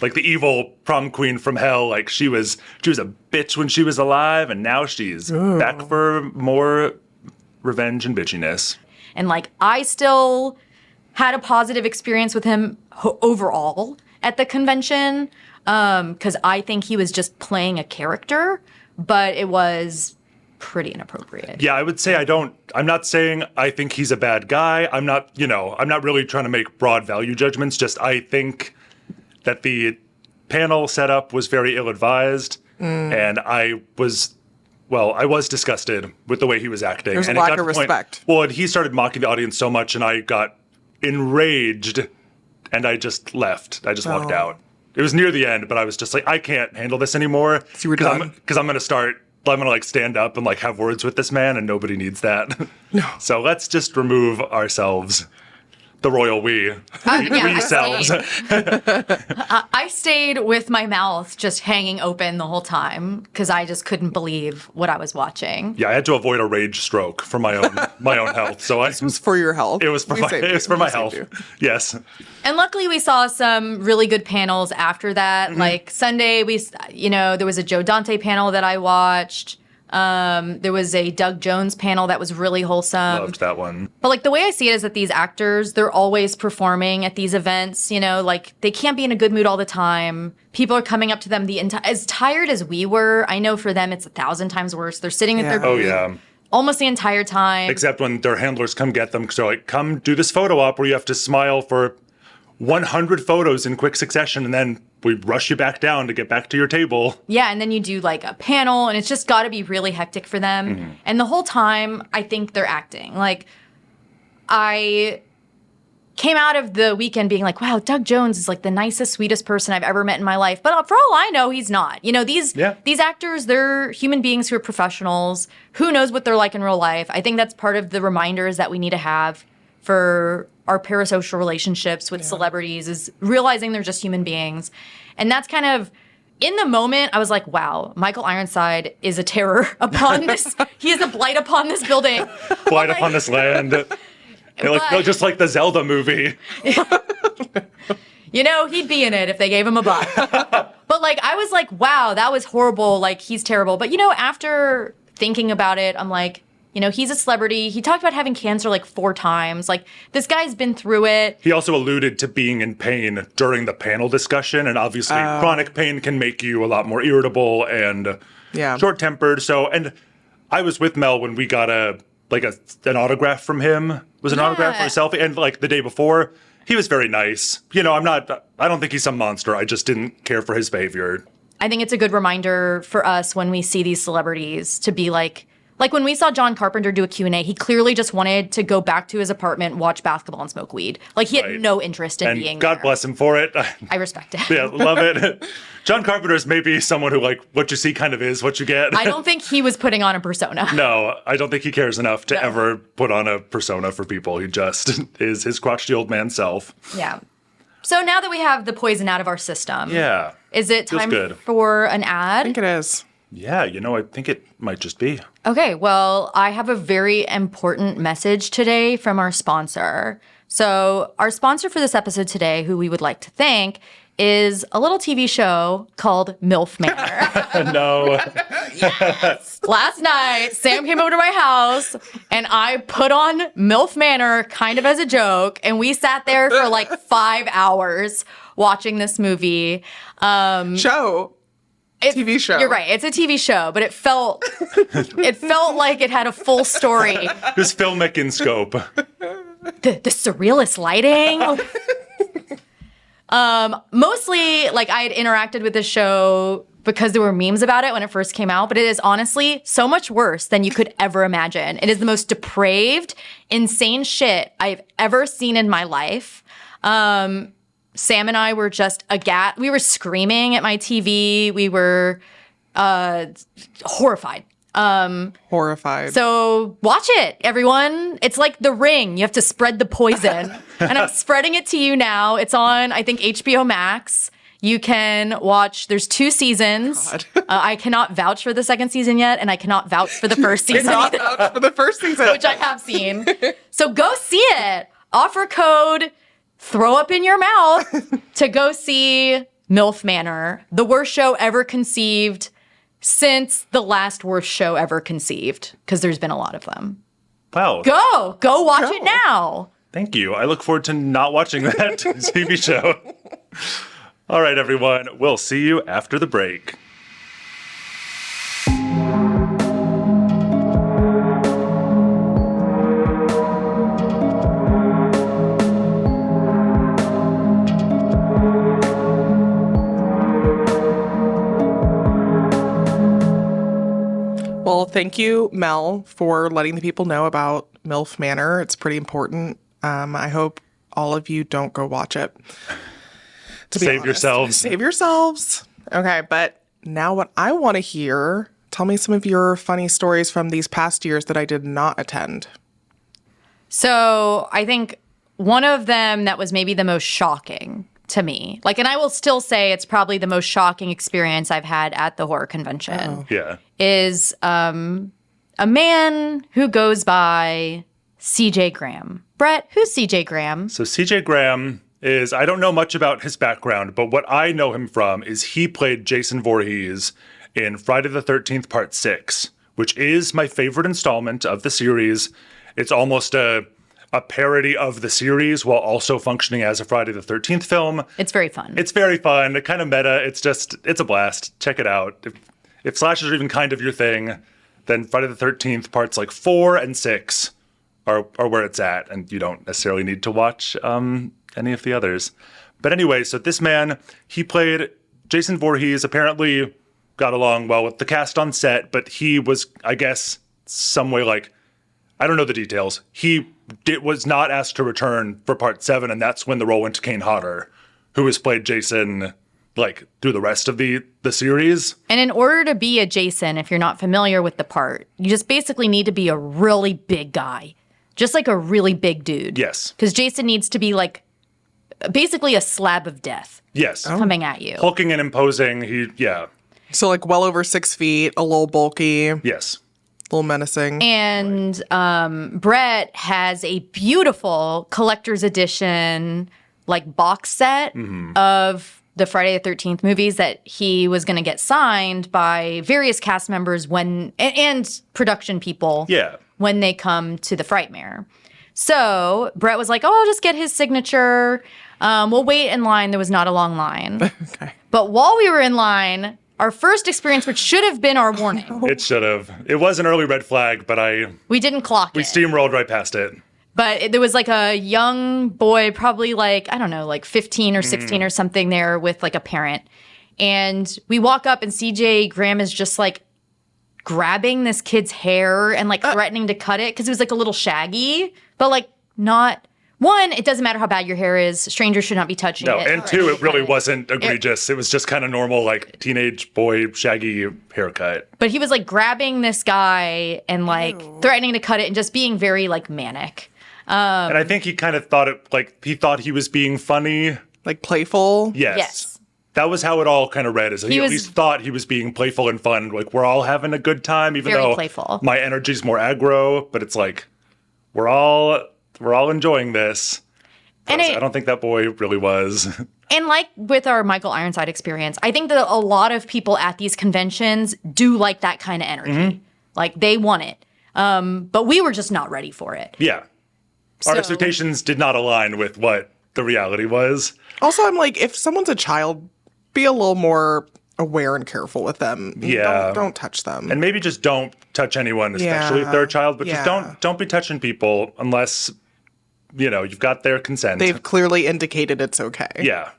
Like the evil prom queen from hell. Like, she was a bitch when she was alive, and now she's back for more revenge and bitchiness. And, like, I still had a positive experience with him overall at the convention, because I think he was just playing a character, but it was pretty inappropriate. Yeah, I would say I'm not saying I think he's a bad guy. I'm not really trying to make broad value judgments. Just I think that the panel setup was very ill-advised, and I was disgusted with the way he was acting. There's and a it lack got of to the point- respect. Well, and he started mocking the audience so much, and I got enraged and I just left. I just walked out. It was near the end, but I was just like, I can't handle this anymore. So you were done? Because I'm going to like stand up and like have words with this man, and nobody needs that. No. So let's just remove ourselves. The royal we. We selves. I stayed with my mouth just hanging open the whole time because I just couldn't believe what I was watching. Yeah, I had to avoid a rage stroke for my own health. So This was for your health. it was for my health. Yes. And luckily, we saw some really good panels after that. Like Sunday, there was a Joe Dante panel that I watched. There was a Doug Jones panel that was really wholesome. Loved that one. But like the way I see it is that these actors, they're always performing at these events, like they can't be in a good mood all the time. People are coming up to them as tired as we were. I know for them it's 1,000 times worse. They're sitting at their booth Oh yeah. almost the entire time. Except when their handlers come get them, so like, come do this photo op where you have to smile for 100 photos in quick succession, and then we rush you back down to get back to your table. Yeah, and then you do like a panel, and it's just got to be really hectic for them. And the whole time, I think they're acting. Like, I came out of the weekend being like, wow, Doug Jones is like the nicest, sweetest person I've ever met in my life. But for all I know, he's not. These actors, they're human beings who are professionals. Who knows what they're like in real life? I think that's part of the reminders that we need to have for our parasocial relationships with celebrities, is realizing they're just human beings. And that's kind of, in the moment, I was like, wow, Michael Ironside is a terror upon this. He is a blight upon this building. Blight upon this land. Just like the Zelda movie. He'd be in it if they gave him a buck. But like, I was like, wow, that was horrible. Like, he's terrible. But after thinking about it, I'm like, he's a celebrity. He talked about having cancer like 4 times. Like, this guy's been through it. He also alluded to being in pain during the panel discussion, and obviously chronic pain can make you a lot more irritable and short-tempered. So, and I was with Mel when we got an autograph from him. It was an autograph or a selfie, and like the day before, he was very nice. I don't think he's some monster. I just didn't care for his behavior. I think it's a good reminder for us when we see these celebrities to be like when we saw John Carpenter do a Q&A, he clearly just wanted to go back to his apartment, watch basketball, and smoke weed. Like, he had no interest in being God there. bless him for it. I respect it. Yeah, love it. John Carpenter is maybe someone who, like, what you see kind of is what you get. I don't think he was putting on a persona. No, I don't think he cares enough to ever put on a persona for people. He just is his crotchety old man self. Yeah. So now that we have the poison out of our system, is it time for an ad? I think it is. Yeah, I think it might just be. Okay, well, I have a very important message today from our sponsor. So our sponsor for this episode today, who we would like to thank, is a little TV show called MILF Manor. No. Yes! Last night, Sam came over to my house, and I put on MILF Manor kind of as a joke, and we sat there for like 5 hours watching this movie. TV show. You're right. It's a TV show, but it felt like it had a full story. This filmic in scope. The surrealist lighting. Mostly, like, I had interacted with this show because there were memes about it when it first came out, but it is honestly so much worse than you could ever imagine. It is the most depraved, insane shit I've ever seen in my life. Sam and I were just aghast. We were screaming at my TV. We were horrified. Horrified. So watch it, everyone. It's like The Ring. You have to spread the poison. And I'm spreading it to you now. It's on, I think, HBO Max. You can watch, there's 2 seasons. I cannot vouch for the second season yet, and I cannot vouch for the first season. For the first season. Which I have seen. So go see it. Offer code throw up in your mouth to go see MILF Manor, the worst show ever conceived since the last worst show ever conceived, because there's been a lot of them. Wow. Go watch it now. Thank you. I look forward to not watching that TV show. All right, everyone. We'll see you after the break. Well, thank you, Mel, for letting the people know about MILF Manor. It's pretty important. I hope all of you don't go watch it. To be Save honest. yourselves. Save yourselves. Okay, but now what I want to hear, tell me some of your funny stories from these past years that I did not attend. So I think one of them that was maybe the most shocking to me, like, and I will still say it's probably the most shocking experience I've had at the horror convention, Yeah. is a man who goes by CJ Graham. Brett, who's CJ Graham? So CJ Graham is, I don't know much about his background, but what I know him from is he played Jason Voorhees in Friday the 13th Part 6, which is my favorite installment of the series. It's almost a parody of the series while also functioning as a Friday the 13th film. It's very fun. It's very fun, kind of meta. It's a blast. Check it out. If slashers are even kind of your thing, then Friday the 13th Parts like 4 and 6 are where it's at, and you don't necessarily need to watch any of the others. But anyway, so this man, he played Jason Voorhees, apparently got along well with the cast on set, but he was, I guess, some way like, I don't know the details. He was not asked to return for Part 7, and that's when the role went to Kane Hodder, who has played Jason like through the rest of the series. And in order to be a Jason, if you're not familiar with the part, you just basically need to be a really big guy. Just like a really big dude. Yes. Because Jason needs to be like basically a slab of death Yes. coming at you. Hulking and imposing. Yeah. So like well over 6 feet, a little bulky, a Yes. little menacing. And Brett has a beautiful collector's edition like box set of the Friday the 13th movies that he was going to get signed by various cast members and production people. Yeah. When they come to the Frightmare. So Brett was like, oh, I'll just get his signature. We'll wait in line. There was not a long line. Okay. But while we were in line, our first experience, which should have been our warning, It should have. It was an early red flag, but we didn't clock we it. steamrolled right past it. But there was like a young boy, probably like, I don't know, like 15 or 16 or something there with like a parent. And we walk up and CJ Graham is just like grabbing this kid's hair and like threatening to cut it because it was like a little shaggy, but like not. One, it doesn't matter how bad your hair is. Strangers should not be touching No, it. and two, it really wasn't egregious. It was just kind of normal, like teenage boy shaggy haircut. But he was like grabbing this guy and like threatening to cut it and just being very like manic. And I think he kind of thought it like he thought he was being funny. Like playful. Yes. That was how it all kind of read. Is he at was- least thought he was being playful and fun. Like we're all having a good time, even Very though playful. my energy's more aggro. But it's like we're all enjoying this. And I don't think that boy really was. And like with our Michael Ironside experience, I think that a lot of people at these conventions do like that kind of energy. Like they want it. But we were just not ready for it. Yeah. Our So- expectations did not align with what the reality was. Also, I'm like, if someone's a child, be a little more aware and careful with them. Yeah. Don't touch them. And maybe just don't touch anyone, especially if they're a child, but just Yeah. don't be touching people unless, you've got their consent. They've clearly indicated it's okay. Yeah.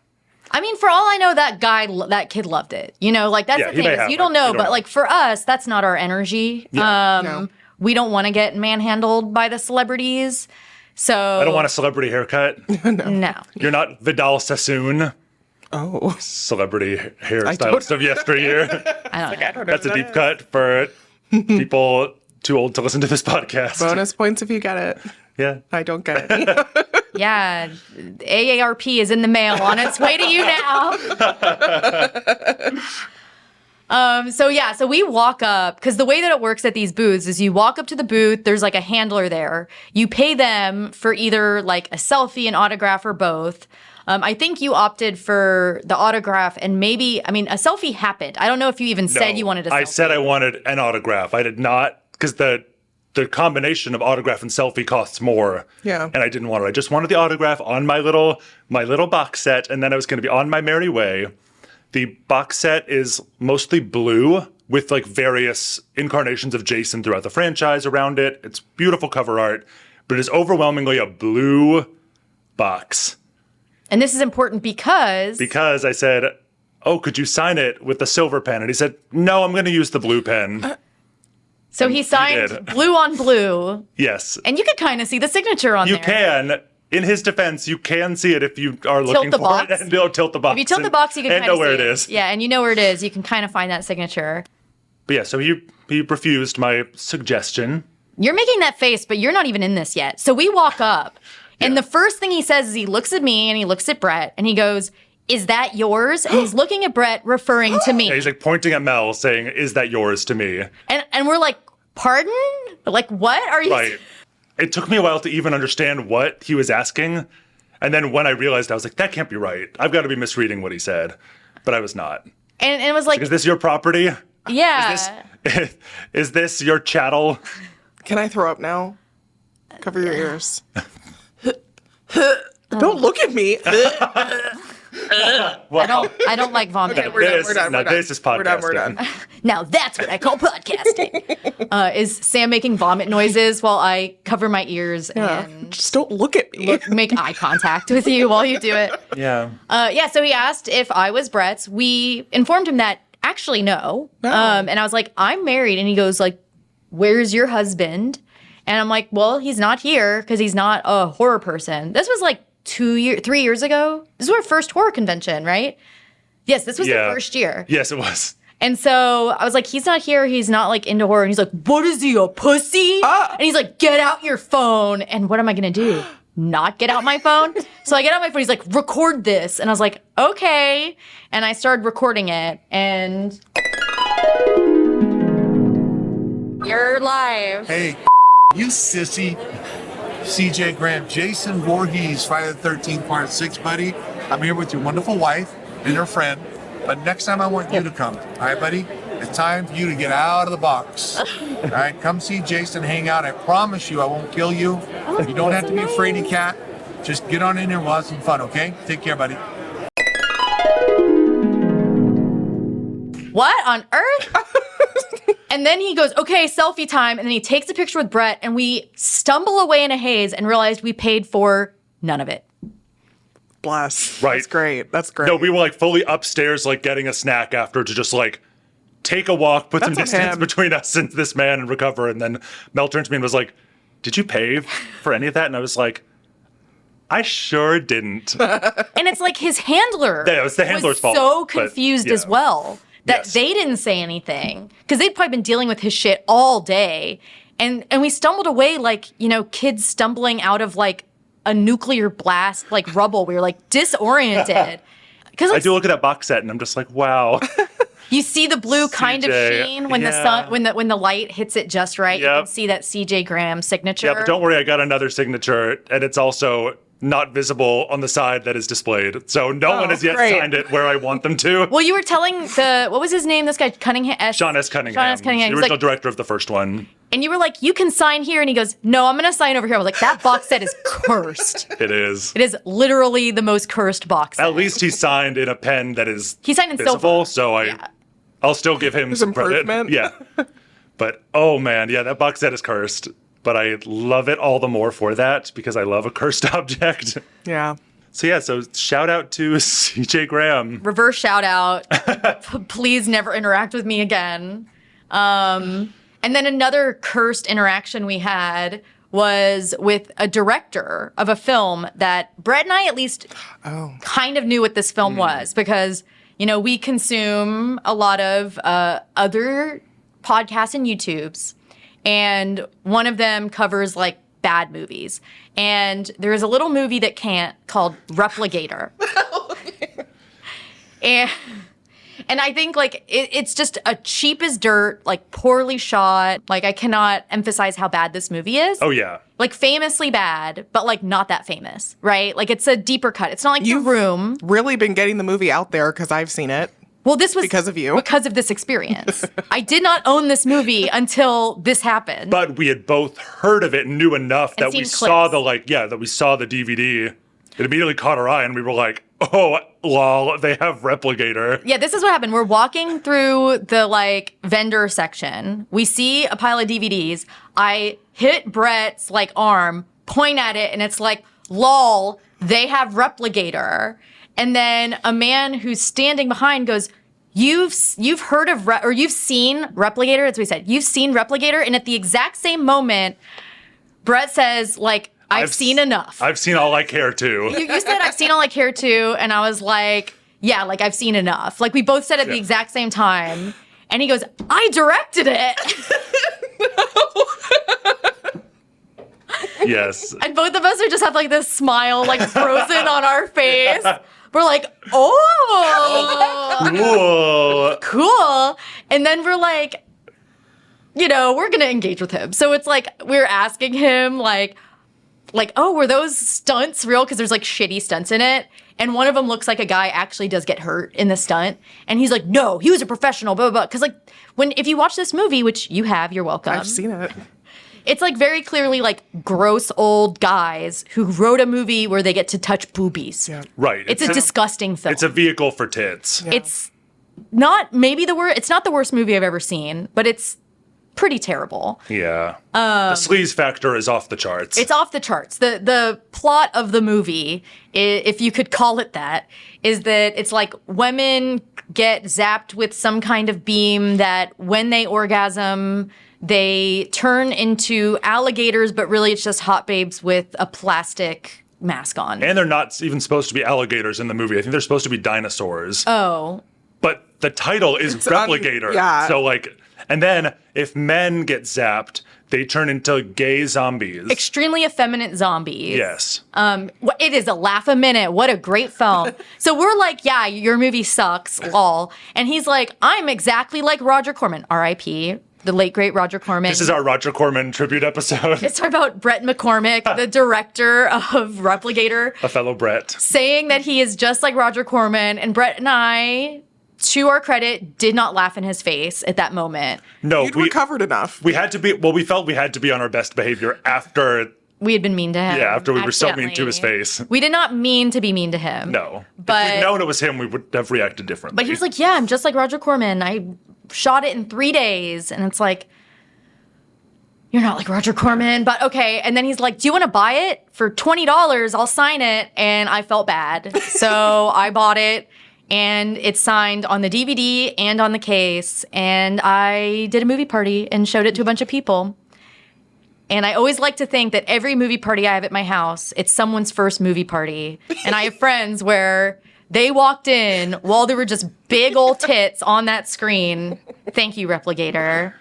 I mean, for all I know, that kid loved it. Like that's Yeah, the he thing may is have. you don't We know, don't but know. like for us, that's not our energy. No. We don't want to get manhandled by the celebrities. So I don't want a celebrity haircut. No. You're not Vidal Sassoon, Oh. celebrity don't hairstylist of yesteryear. I don't know. That's a deep cut for people too old to listen to this podcast. Bonus points if you get it. Yeah. I don't get any. Yeah, AARP is in the mail on its way to you now. So we walk up because the way that it works at these booths is you walk up to the booth. There's like a handler there. You pay them for either like a selfie, an autograph, or both. I think you opted for the autograph, and a selfie happened. I don't know if you even said you wanted a selfie. I said I wanted an autograph. I did not, because the combination of autograph and selfie costs more. Yeah. And I didn't want it. I just wanted the autograph on my little box set, and then I was going to be on my merry way. The box set is mostly blue with like various incarnations of Jason throughout the franchise around it. It's beautiful cover art, but it is overwhelmingly a blue box. And this is important because Because I said, oh, could you sign it with the silver pen? And he said, no, I'm going to use the blue pen. so he signed did. blue on blue, Yes. and you could kind of see the signature on You there. can. in his defense, you can see it if you are looking the for box. it. And you'll tilt the box. If you tilt the box, you can and kind of know where see it is. Yeah, and you know where it is. You can kind of find that signature. But yeah, so he refused my suggestion. You're making that face, but you're not even in this yet. So we walk up, and the first thing he says is he looks at me and he looks at Brett, and he goes, "Is that yours?" And he's looking at Brett, referring to me. Yeah, he's like pointing at Mel, saying, "Is that yours?" to me. And we're like, "Pardon? Like, what are you?" Right. It took me a while to even understand what he was asking. And then when I realized, I was like, that can't be right. I've got to be misreading what he said. But I was not. And it was like, Is this your property? yeah. Is this your chattel? Can I throw up now? Cover your ears. Don't look at me. Well, I don't like vomiting. this is podcasting. We're done. Now that's what I call podcasting. Is Sam making vomit noises while I cover my ears and Just don't look at me. make eye contact with you while you do it? Yeah. So he asked if I was Brett's. We informed him that actually no. And I was like, I'm married. And he goes like, where's your husband? And I'm like, well, he's not here because he's not a horror person. This was like 3 years ago. This was our first horror convention, right? Yes, this was the first year. Yes, it was. And so I was like, he's not here. He's not like into horror. And he's like, what is he, a pussy? And he's like, get out your phone. And what am I going to do? Not get out my phone? So I get out my phone. He's like, record this. And I was like, okay. And I started recording it. And You're live. Hey, you sissy. CJ Graham, Jason Voorhees, Friday the 13th, part 6, buddy. I'm here with your wonderful wife and her friend. But next time I want you to come. All right, buddy? It's time for you to get out of the box. All right, come see Jason, hang out. I promise you I won't kill you. You don't have to be a fraidy cat. Just get on in here and we'll have some fun, okay? Take care, buddy. what on earth? And then he goes, okay, selfie time. And then he takes a picture with Brett and we stumble away in a haze and realized we paid for none of it. Bless. Right. That's great. That's great. No, we were like fully upstairs, like getting a snack after to just like take a walk, put some That's on distance him. between us and this man and recover. And then Mel turned to me and was like, did you pay for any of that? And I was like, I sure didn't. And it's like his handler. Yeah, it was the handler's was fault, so but, confused yeah. as well that Yes. they didn't say anything because they'd probably been dealing with his shit all day. And we stumbled away like, you know, kids stumbling out of like a nuclear blast, like rubble. We were like disoriented. Because I do look at that box set and I'm just like, wow. you see the blue kind of CJ, sheen when the yeah. sun, when the light hits it just right. You Yep. can see that CJ Graham signature. Yeah, but don't worry, I got another signature and it's also not visible on the side that is displayed. So no one has yet great. signed it where I want them to. Well, you were telling what was his name? This guy Cunningham. Sean S. Cunningham. Sean S. Cunningham. The He's original like, director of the first one. and you were like, you can sign here. And he goes, no, I'm going to sign over here. I was like, that box set is cursed. It is. It is literally the most cursed box set. At least he signed in a pen that is He signed in visible, silver. so I'll still give him some credit. improvement. Yeah. But oh man, yeah, that box set is cursed. But I love it all the more for that because I love a cursed object. Yeah. So yeah, so shout out to CJ Graham. Reverse shout out. Please never interact with me again. And then another cursed interaction we had was with a director of a film that Brett and I at least kind of knew what this film was because, you know, we consume a lot of other podcasts and YouTubes. And one of them covers like bad movies. And there is a little movie that can't called Replicator. And I think like it's just a cheap as dirt, like poorly shot. Like I cannot emphasize how bad this movie is. Oh yeah. Like famously bad, but like not that famous, right? Like it's a deeper cut. It's not like The Room. Really been getting the movie out there because I've seen it. Well, this was Because of you. Because of this experience. I did not own this movie until this happened. But we had both heard of it and knew enough that seen we saw clips. that we saw the DVD. It immediately caught our eye and we were like, oh, lol, they have Replicator. Yeah, this is what happened. We're walking through the like vendor section. We see a pile of DVDs. I hit Brett's like arm, point at it, and it's like, lol, they have Replicator. And then a man who's standing behind goes, You've heard of or you've seen Replicator. That's what he said. You've seen Replicator, and at the exact same moment, Brett says, like, I've seen enough. I've seen all I care to. You said I've seen all I care to, and I was like, yeah, like I've seen enough. Like we both said at the exact same time. And he goes, I directed it. Yes. And both of us are just have like this smile like frozen on our face. We're like, oh, cool. And then we're like, we're going to engage with him. So it's like, we're asking him like, oh, were those stunts real? Because there's like shitty stunts in it. And one of them looks like a guy actually does get hurt in the stunt. And he's like, no, he was a professional, blah, blah, blah. Because like, if you watch this movie, which you have, you're welcome. I've seen it. It's like very clearly like gross old guys who wrote a movie where they get to touch boobies. Yeah. Right. It's a disgusting film. It's a vehicle for tits. Yeah. It's not it's not the worst movie I've ever seen, but it's pretty terrible. Yeah. The sleaze factor is off the charts. It's off the charts. The plot of the movie, if you could call it that, is that it's like women get zapped with some kind of beam that when they orgasm, they turn into alligators, but really it's just hot babes with a plastic mask on. And they're not even supposed to be alligators in the movie. I think they're supposed to be dinosaurs. Oh. But the title is Replicator. yeah. So like, and then if men get zapped, they turn into gay zombies. Extremely effeminate zombies. Yes. It is a laugh a minute. What a great film. So we're like, yeah, your movie sucks, lol. And he's like, I'm exactly like Roger Corman, R.I.P., the late, great Roger Corman. This is our Roger Corman tribute episode. It's about Brett McCormick, the director of Replicator, A fellow Brett. saying that he is just like Roger Corman. And Brett and I, to our credit, did not laugh in his face at that moment. No, You'd recovered enough. we had to be, we felt we had to be on our best behavior after, We had been mean to him. after we were so mean to accidentally. his face. We did not mean to be mean to him. No. But- if we'd known it was him, we would have reacted differently. But he was like, yeah, I'm just like Roger Corman. I shot it in 3 days. And it's like, you're not like Roger Corman, but okay. And then he's like, do you want to buy it? For $20, I'll sign it. And I felt bad. So I bought it and it's signed on the DVD and on the case. And I did a movie party and showed it to a bunch of people. And I always like to think that every movie party I have at my house, it's someone's first movie party. And I have friends where they walked in while there were just big old tits on that screen. Thank you, Replicator.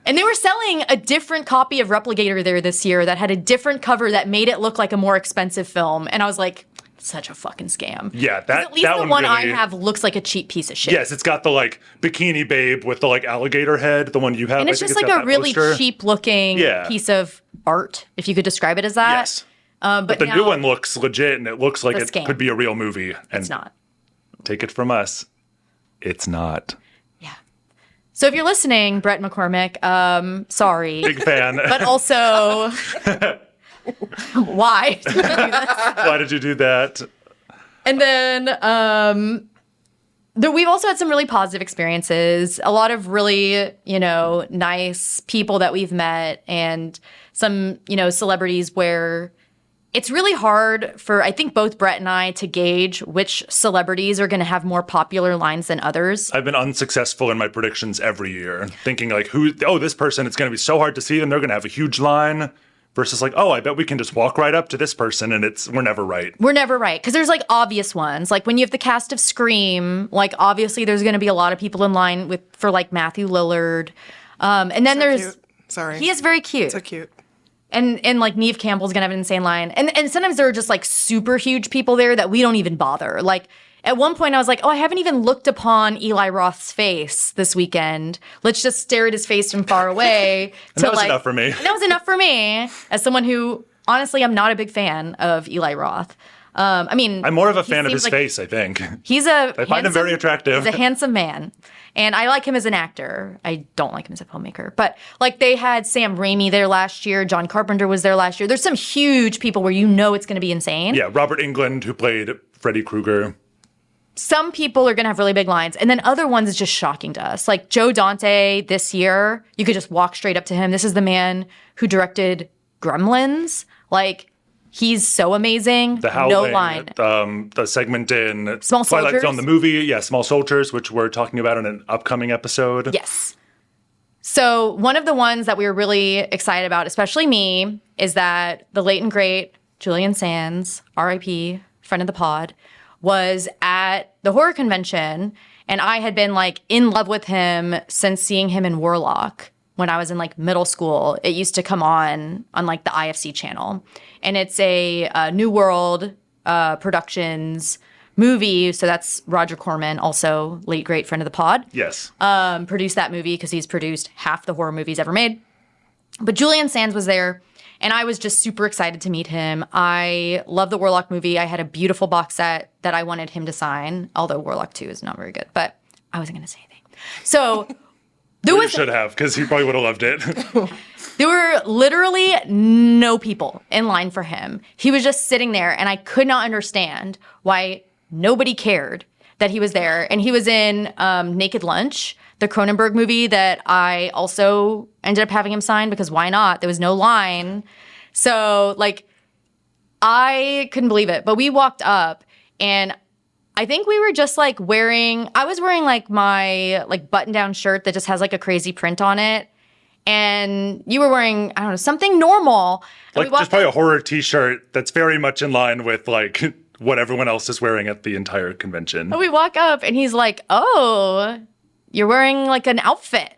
And they were selling a different copy of Replicator there this year that had a different cover that made it look like a more expensive film. And I was like, such a fucking scam. Yeah, 'Cause that at least that the one one I really, have looks like a cheap piece of shit. Yes, it's got the like bikini babe with the like alligator head, the one you have. And it's I think just like got a that really poster. cheap looking Yeah. piece of art, if you could describe it as that. Yes. But The now, new one looks legit and it looks like The it scam. could be a real movie. And it's not. take it from us. It's not. Yeah. So if you're listening, Brett McCormick, sorry. Big fan. But also, why? Why did you do that? And then we've also had some really positive experiences. A lot of really, nice people that we've met and some, celebrities where it's really hard for, I think, both Brett and I to gauge which celebrities are going to have more popular lines than others. I've been unsuccessful in my predictions every year, thinking like, this person, it's going to be so hard to see them. They're going to have a huge line. Versus like, I bet we can just walk right up to this person and we're never right. We're never right. Because there's like obvious ones. Like when you have the cast of Scream, like obviously there's going to be a lot of people in line for like Matthew Lillard. And then there's, Cute. Sorry. he is very cute. So cute. And like Neve Campbell's going to have an insane line. And sometimes there are just like super huge people there that we don't even bother. Like at one point I was like, I haven't even looked upon Eli Roth's face this weekend. Let's just stare at his face from far away. And that was enough for me. And that was enough for me as someone who, honestly, I'm not a big fan of Eli Roth. I mean, I'm more of a fan of seems his like face, I think. I find him very attractive. He's a handsome man. And I like him as an actor. I don't like him as a filmmaker. But like they had Sam Raimi there last year. John Carpenter was there last year. There's some huge people where it's going to be insane. Yeah, Robert Englund, who played Freddy Krueger. Some people are going to have really big lines. And then other ones is just shocking to us. Like Joe Dante this year, you could just walk straight up to him. This is the man who directed Gremlins. Like, he's so amazing. The Howling, no line. The segment in Small Twilight Soldiers? Zone, the movie. Yeah, Small Soldiers, which we're talking about in an upcoming episode. Yes. So one of the ones that we were really excited about, especially me, is that the late and great Julian Sands, RIP, friend of the pod, was at the horror convention, and I had been like in love with him since seeing him in Warlock when I was in like middle school. It used to come on like the IFC channel, and it's a New World Productions movie. So that's Roger Corman, also late great friend of the pod. Yes. Produced that movie because he's produced half the horror movies ever made. But Julian Sands was there, and I was just super excited to meet him. I love the Warlock movie. I had a beautiful box set that I wanted him to sign, although Warlock 2 is not very good, but I wasn't going to say anything. So You should have, because he probably would have loved it. there were literally no people in line for him. He was just sitting there, and I could not understand why nobody cared that he was there. And he was in Naked Lunch, the Cronenberg movie that I also ended up having him sign because why not? There was no line. So, like, I couldn't believe it. But we walked up, and I think we were just, like, I was wearing, like, my, like, button-down shirt that just has, like, a crazy print on it. And you were wearing, I don't know, something normal. And Like, just probably a horror t-shirt that's very much in line with, like, what everyone else is wearing at the entire convention. And we walk up, and he's like, "Oh, you're wearing like an outfit,"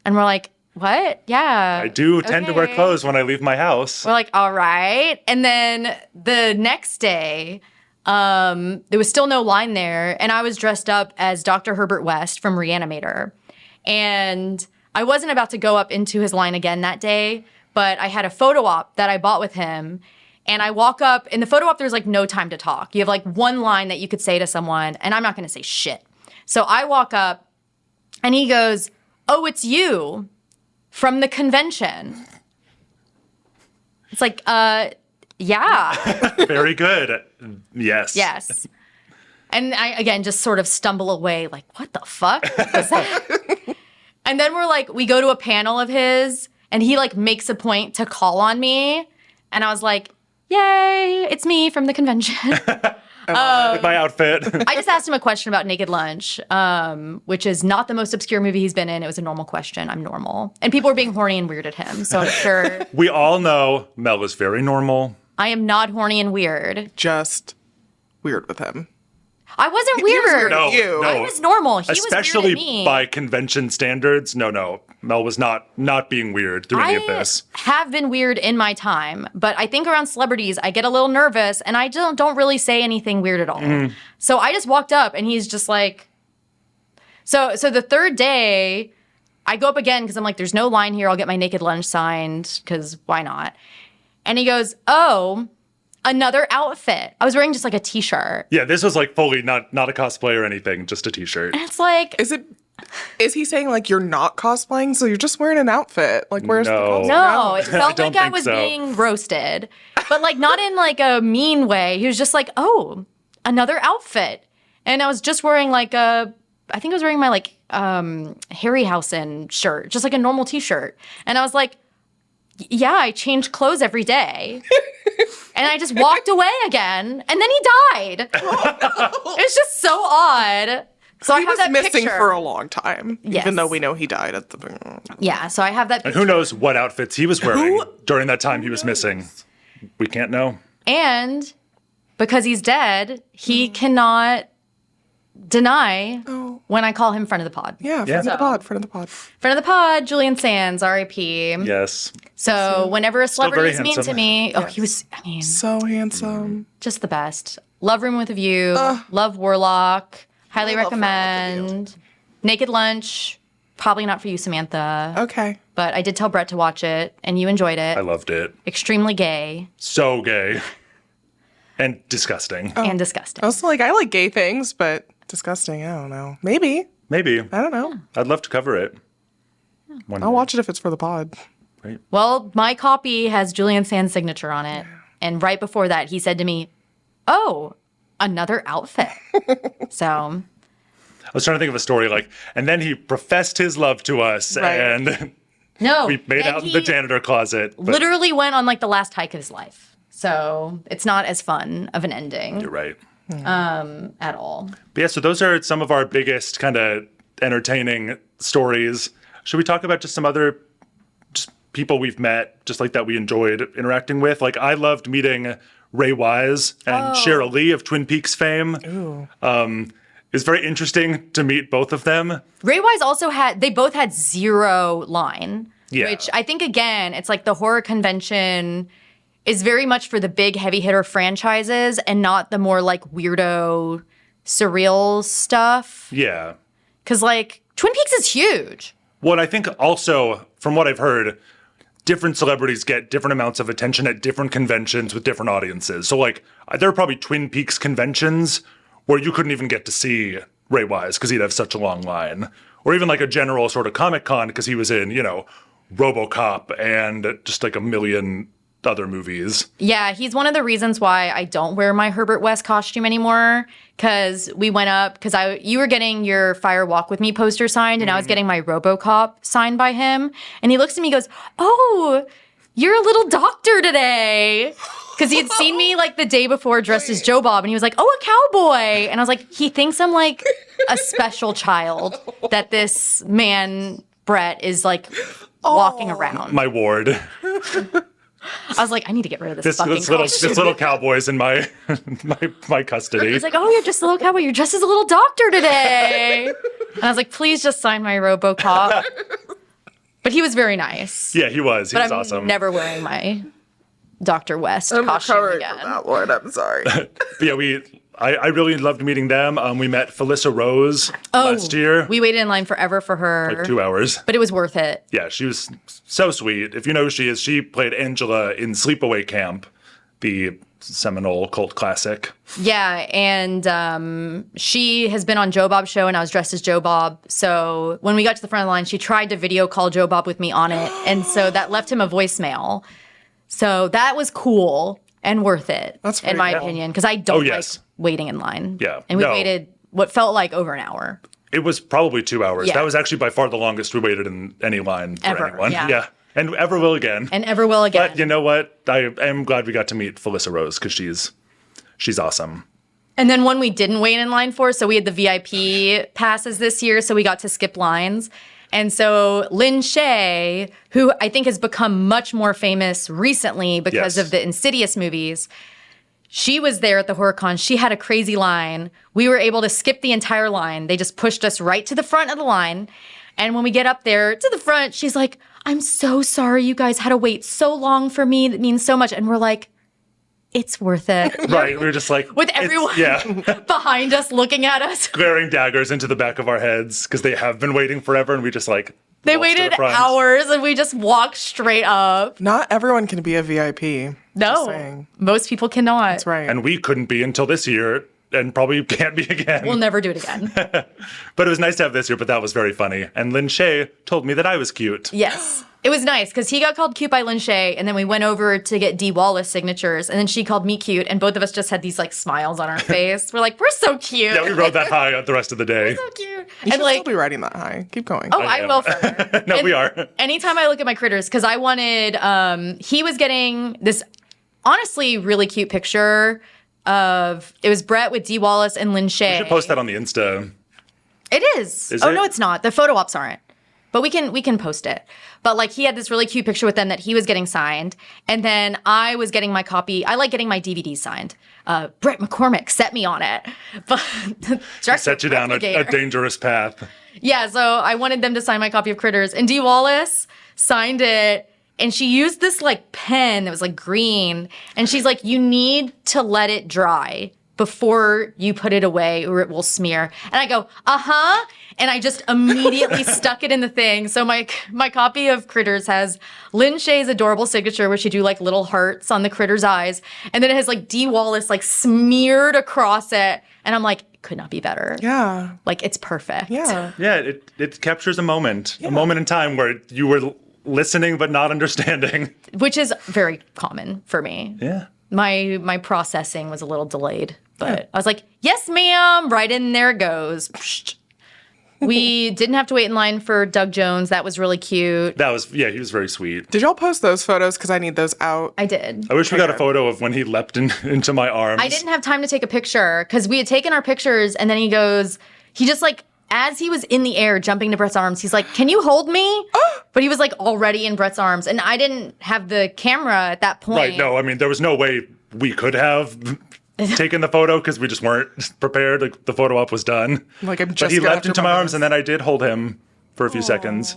and we're like, "What? Yeah, I do tend to wear okay." clothes when I leave my house. We're like, "All right." And then the next day, there was still no line there, and I was dressed up as Dr. Herbert West from Reanimator, and I wasn't about to go up into his line again that day, but I had a photo op that I bought with him. And I walk up, in the photo op, there's like no time to talk. You have like one line that you could say to someone, and I'm not going to say shit. So I walk up, and he goes, "Oh, it's you from the convention." It's like, yeah. Very good. Yes. Yes. And I, again, just sort of stumble away, like, what the fuck was that? And then we go to a panel of his, and he like makes a point to call on me. And I was like, yay, it's me from the convention. My outfit. I just asked him a question about Naked Lunch, which is not the most obscure movie he's been in. It was a normal question. I'm normal. And people were being horny and weird at him. So I'm sure We all know Mel is very normal. I am not horny and weird. Just weird with him. I wasn't He was weird. weird at you. I was normal. He Especially was weird at me. by convention standards. No. Mel was not being weird through any of this. have been weird in my time, but I think around celebrities, I get a little nervous, and I don't really say anything weird at all. So I just walked up, and he's just like, so the third day, I go up again because I'm like, there's no line here. I'll get my Naked Lunch signed because why not? And he goes, "Oh, another outfit." I was wearing just like a t-shirt. Yeah, this was like fully not a cosplay or anything, just a t-shirt. It's like, Is he saying like you're not cosplaying, so you're just wearing an outfit? Like where's the No. cosplay? no, it felt don't like I think was so. being roasted, but like not in like a mean way. He was just like, "Oh, another outfit," and I was just wearing like I think I was wearing my like Harryhausen shirt, just like a normal t-shirt, and I was like, "Yeah, I change clothes every day." And I just walked away again, and then he died. It's just so odd. So I He have was that missing picture. for a long time, Yes. even though we know he died at the. Yeah, so I have that And picture. who knows what outfits he was wearing during that time he was missing. We can't know. And because he's dead, he cannot deny when I call him friend of the pod. Yeah, Yeah. friend of the pod, friend of the pod. Friend of the pod, Julian Sands, R.I.P. Yes. So whenever a celebrity very is mean to handsome. me, he was, So handsome. just the best. Love Room with a View, love Warlock, highly I love Room with a recommend. Naked Lunch, probably not for you, Samantha. Okay. But I did tell Brett to watch it, and you enjoyed it. I loved it. Extremely gay So gay. And disgusting. and disgusting. I was like, I like gay things, but disgusting. I don't know. Maybe. Maybe. I don't know. I'd love to cover it. One I'll day. watch it if it's for the pod. Well, my copy has Julian Sand's signature on it. And right before that, he said to me, "Oh, another outfit." So, I was trying to think of a story like, and then he professed his love to us, Right. and no. we made and out in he the janitor closet. But literally went on like the last hike of his life. So it's not as fun of an ending you're right. at all. But yeah, so those are some of our biggest kind of entertaining stories should we talk about just some other just people we've met, just like that we enjoyed interacting with? Like, I loved meeting Ray Wise and Cheryl Lee of Twin Peaks fame. Ooh. It's very interesting to meet both of them. Ray Wise also they both had 0 line, Yeah. which I think, again, it's like the horror convention is very much for the big heavy hitter franchises and not the more like weirdo, surreal stuff. Yeah. Because like Twin Peaks is huge. Well, and I think also, from what I've heard, different celebrities get different amounts of attention at different conventions with different audiences. So, like, there are probably Twin Peaks conventions where you couldn't even get to see Ray Wise because he'd have such a long line. Or even like a general sort of Comic-Con because he was in, RoboCop and just like a million other movies. Yeah, he's one of the reasons why I don't wear my Herbert West costume anymore. Because we went up, because you were getting your Fire Walk With Me poster signed, and I was getting my RoboCop signed by him. And he looks at me and goes, "Oh, you're a little doctor today." Because he had seen me like the day before dressed as Joe Bob, and he was like, "Oh, a cowboy." And I was like, he thinks I'm like a special child that this man, Brett, is like walking around. My ward. I was like, I need to get rid of this fucking This little cowboy's in my my custody. He's like, "Oh, you're just a little cowboy. You're dressed as a little doctor today." And I was like, "Please just sign my RoboCop." But he was very nice. Yeah, he was. He But was I'm awesome. never wearing my Dr. West I'm costume recovering again. from that, Lord. I'm sorry. But yeah, I really loved meeting them. We met Felissa Rose last year. We waited in line forever for her. Like 2 hours. But it was worth it. Yeah, she was so sweet. If you know who she is, she played Angela in Sleepaway Camp, the seminal cult classic. Yeah, and she has been on Joe Bob's show, and I was dressed as Joe Bob. So when we got to the front of the line, she tried to video call Joe Bob with me on it, and so that left him a voicemail. So that was cool and worth it, That's in my pretty cool. opinion, because I don't yes. like waiting in line. Yeah, And we no. waited what felt like over an hour. It was probably 2 hours. Yeah. That was actually by far the longest we waited in any line for Ever, anyone. yeah. And ever will again. And ever will again. But you know what? I am glad we got to meet Felissa Rose because she's awesome. And then one we didn't wait in line for, so we had the VIP passes this year, so we got to skip lines. And so Lynn Shay, who I think has become much more famous recently because Yes. of the Insidious movies, she was there at the HorrorCon. She had a crazy line. We were able to skip the entire line. They just pushed us right to the front of the line. And when we get up there to the front, she's like, "I'm so sorry you guys had to wait so long for me. That means so much." And we're like, "It's worth it." Right. We were just like With it's- everyone Yeah. behind us looking at us. Glaring daggers into the back of our heads because they have been waiting forever and we just like They waltzed to the waited front. hours and we just walked straight up. Not everyone can be a VIP. No, Just saying. most people cannot. That's right. And we couldn't be until this year and probably can't be again. We'll never do it again. But it was nice to have this year, but that was very funny. And Lynn Shay told me that I was cute. Yes. It was nice because he got called cute by Lynn Shay, and then we went over to get Dee Wallace signatures, and then she called me cute, and both of us just had these like smiles on our face. We're like, we're so cute. Yeah, we rode that high the rest of the day. So cute. You And should like, still be riding that high. Keep going. oh, I will for her. No, And we are. Anytime I look at my critters, because I wanted, he was getting this honestly really cute picture of, it was Brett with Dee Wallace and Lynn Shay. We should post that on the Insta. It is. Is Oh it? no, it's not. The photo ops aren't. But we can post it. But like he had this really cute picture with them that he was getting signed, and then I was getting my copy. I like getting my DVDs signed. Brett McCormick set me on it, but Set you down a dangerous path. Yeah, so I wanted them to sign my copy of Critters, and Dee Wallace signed it. And she used this like pen that was like green, and she's like, "You need to let it dry before you put it away or it will smear." And I go, "Uh-huh." And I just immediately stuck it in the thing. So my copy of Critters has Lynn Shay's adorable signature where she do like little hearts on the critter's eyes. And then it has like Dee Wallace like smeared across it. And I'm like, it could not be better. Yeah. Like it's perfect. Yeah. Yeah, it captures a moment in time where you were listening but not understanding. Which is very common for me. Yeah. My processing was a little delayed, but I was like, "Yes, ma'am." Right in there it goes. Psht. We didn't have to wait in line for Doug Jones. That was really cute. He was very sweet. Did y'all post those photos? Because I need those out. I did. I wish we got a photo of when he leapt into my arms. I didn't have time to take a picture because we had taken our pictures, and then he just like as he was in the air jumping to Brett's arms, he's like, "Can you hold me?" But he was like already in Brett's arms, and I didn't have the camera at that point. Right. No, I mean, there was no way we could have taken the photo because we just weren't prepared. Like, the photo op was done. Like, I'm But just he gonna leapt have to into my remember arms, this. and then I did hold him for a few seconds.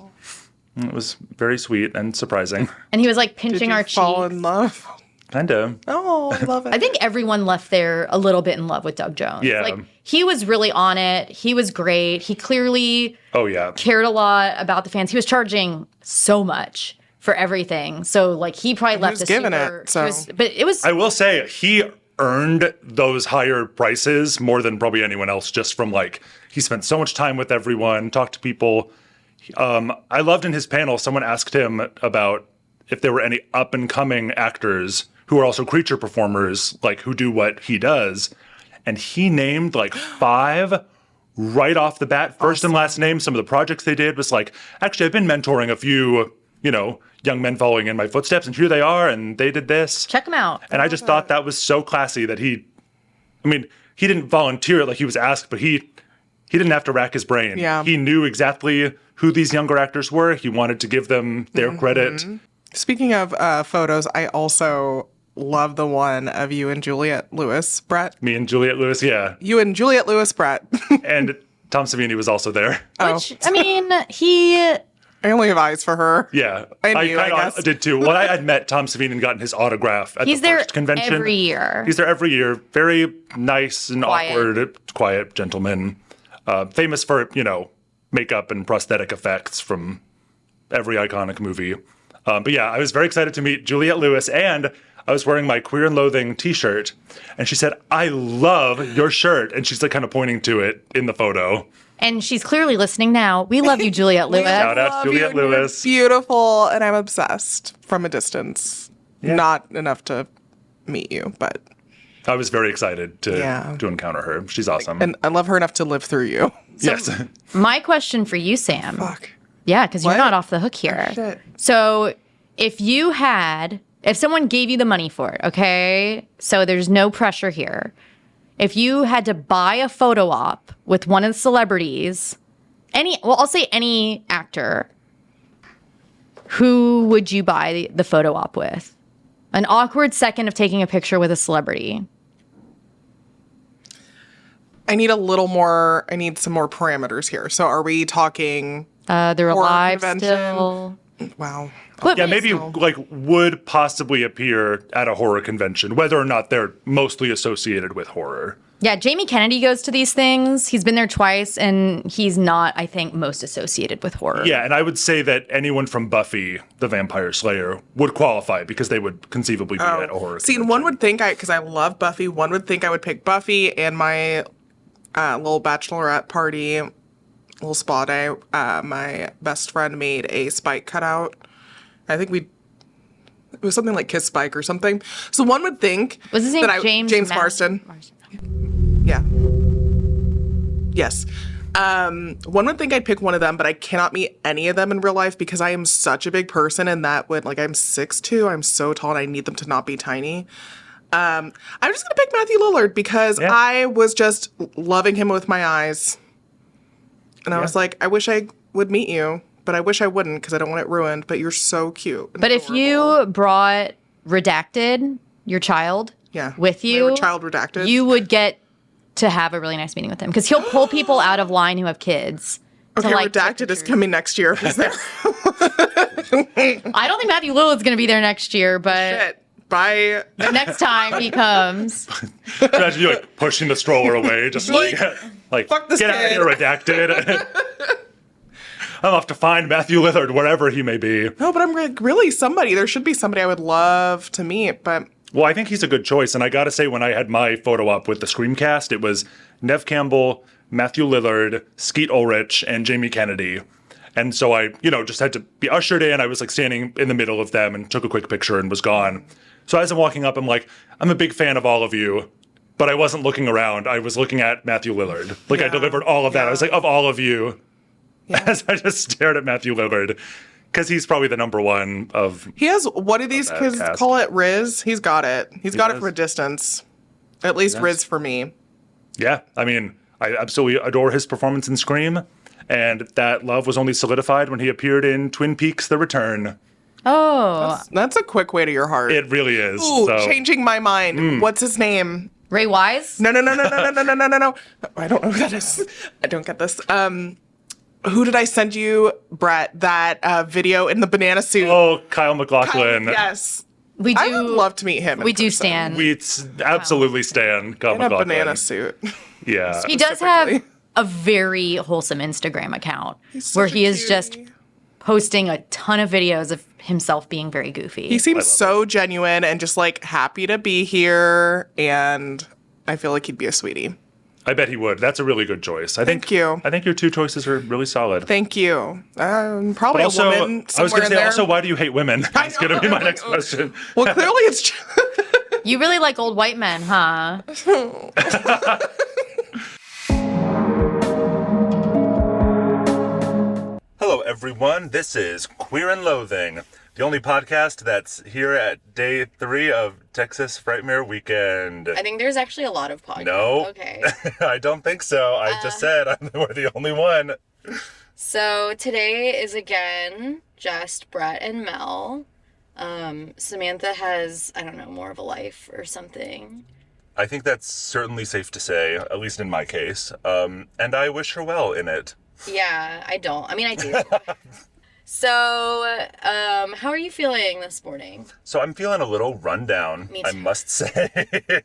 It was very sweet and surprising. And he was like Did pinching you our fall cheeks. in love? Kinda. Oh, I love it. I think everyone left there a little bit in love with Doug Jones. Yeah. Like, he was really on it. He was great. He clearly Oh, yeah. cared a lot about the fans. He was charging so much for everything. So, like, he probably left was a giving super... it, so- but it was... I will say he earned those higher prices more than probably anyone else, just from like, he spent so much time with everyone, talked to people. I loved in his panel, someone asked him about if there were any up and coming actors who are also creature performers, like who do what he does. And he named like 5 right off the bat, first and last name. Some of the projects they did was like, actually, I've been mentoring a few, young men following in my footsteps, and here they are, and they did this. Check him out. And I just thought that was so classy that he didn't volunteer it like he was asked, but he didn't have to rack his brain. Yeah. He knew exactly who these younger actors were. He wanted to give them their credit. Speaking of photos, I also love the one of you and Juliette Lewis, Brett. Me and Juliette Lewis, yeah. You and Juliette Lewis, Brett. And Tom Savini was also there. Which, I mean, he... I only have eyes for her. Yeah. And you, I kinda guess. did too. Well, I had met Tom Savini and gotten his autograph at He's the there first convention. every year. He's there every year. Very nice and Quiet. awkward, quiet gentleman. Famous for, makeup and prosthetic effects from every iconic movie. But yeah, I was very excited to meet Juliette Lewis, and I was wearing my Queer Loathing t-shirt, and she said, "I love your shirt." And she's like kind of pointing to it in the photo. And she's clearly listening now. We love you, Juliette Lewis. Shout out Love Juliette you, and you're Lewis. Beautiful, and I'm obsessed from a distance. Yeah. Not enough to meet you, but I was very excited to Yeah. encounter her. She's awesome. and I love her enough to live through you. yes. My question for you, Sam. Fuck. Yeah, because you're What? not off the hook here. Oh, shit. So if someone gave you the money for it, okay? So there's no pressure here. If you had to buy a photo op with one of the celebrities, I'll say any actor, who would you buy the photo op with? An awkward second of taking a picture with a celebrity. I need some more parameters here. So are we talking, They're Horror alive convention. still. wow. But Yeah, maybe like would possibly appear at a horror convention, whether or not they're mostly associated with horror. Yeah, Jamie Kennedy goes to these things. He's been there twice, and he's not, I think, most associated with horror. Yeah, and I would say that anyone from Buffy the Vampire Slayer would qualify because they would conceivably be at a horror See, and convention. one would think because I love Buffy, one would think I would pick Buffy and my little bachelorette party, little spa day. My best friend made a Spike cutout. I think it was something like Kiss Spike or something. So one would think Was his name that James Marston. Yeah. Yes. One would think I'd pick one of them, but I cannot meet any of them in real life because I am such a big person, and that would I'm 6'2", I'm so tall, and I need them to not be tiny. I'm just gonna pick Matthew Lillard because Yeah. I was just loving him with my eyes, and I was like, I wish I would meet you, but I wish I wouldn't because I don't want it ruined. But you're so cute. and But if adorable. you brought Redacted, your child, Yeah. with My you, child Redacted. you would get to have a really nice meeting with him because he'll pull people out of line who have kids. Okay, to, like, take Redacted is pictures. coming next year. Is there? I don't think Matthew Lillard's going to be there next year, but Shit. Bye. the next time he comes, Imagine you like pushing the stroller away, just like Fuck this get out of kid." here, redacted. I'm off to find Matthew Lillard wherever he may be. No, but I'm like, really somebody. There should be somebody I would love to meet, but Well, I think he's a good choice. And I got to say, when I had my photo up with the Screamcast, it was Nev Campbell, Matthew Lillard, Skeet Ulrich, and Jamie Kennedy. And so I, just had to be ushered in. I was like standing in the middle of them and took a quick picture and was gone. So as I'm walking up, I'm like, I'm a big fan of all of you. But I wasn't looking around. I was looking at Matthew Lillard. Like I Yeah. delivered all of that. Yeah. I was like, of all of you. Yeah. As I just stared at Matthew Lillard. Because he's probably the number one of he has, what do these that kids cast. call it? Riz? He's got it. He's got it does. from a distance. At least does. Riz for me. Yeah, I mean, I absolutely adore his performance in Scream, and that love was only solidified when he appeared in Twin Peaks: The Return. Oh, That's a quick way to your heart. It really is. Ooh, so. changing my mind. What's his name? Ray Wise? No. I don't know who that is. I don't get this. Who did I send you, Brett? That video in the banana suit. Oh, Kyle MacLachlan. Yes. We do. I would love to meet him. We do stand. We absolutely stand Kyle in a MacLachlan. banana suit. Yeah. He does have a very wholesome Instagram account where he is just posting a ton of videos of himself being very goofy. He seems so genuine and just like happy to be here, and I feel like he'd be a sweetie. I bet he would. That's a really good choice. Thank you. I think your two choices are really solid. Thank you. Probably But also, a woman I was somewhere going to in say, there. also, why do you hate women? That's going to be my next question. Well, clearly it's You really like old white men, huh? Hello, everyone. This is Queer and Loathing, the only podcast that's here at day 3 of Texas Frightmare weekend. I think there's actually a lot of podcasts. No. Okay. I don't think so. I just said we're the only one. So today is again just Brett and Mel. Samantha has, I don't know, more of a life or something. I think that's certainly safe to say, at least in my case. And I wish her well in it. Yeah, I don't. I mean, I do. So, how are you feeling this morning? So I'm feeling a little rundown, Me I too. must say.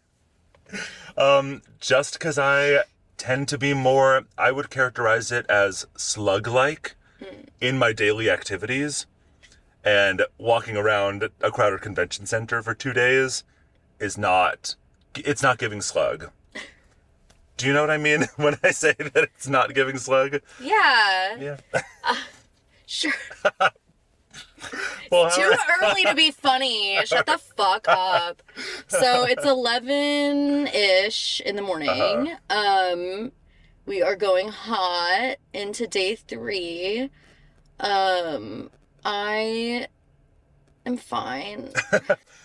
Just because I tend to be more, I would characterize it as slug-like in my daily activities. And walking around a crowded convention center for 2 days is not, it's not giving slug. Do you know what I mean when I say that it's not giving slug? Yeah. Yeah. Sure. Well, Too early to be funny. Shut the fuck up. So it's 11-ish in the morning. We are going hot into day 3. I am fine.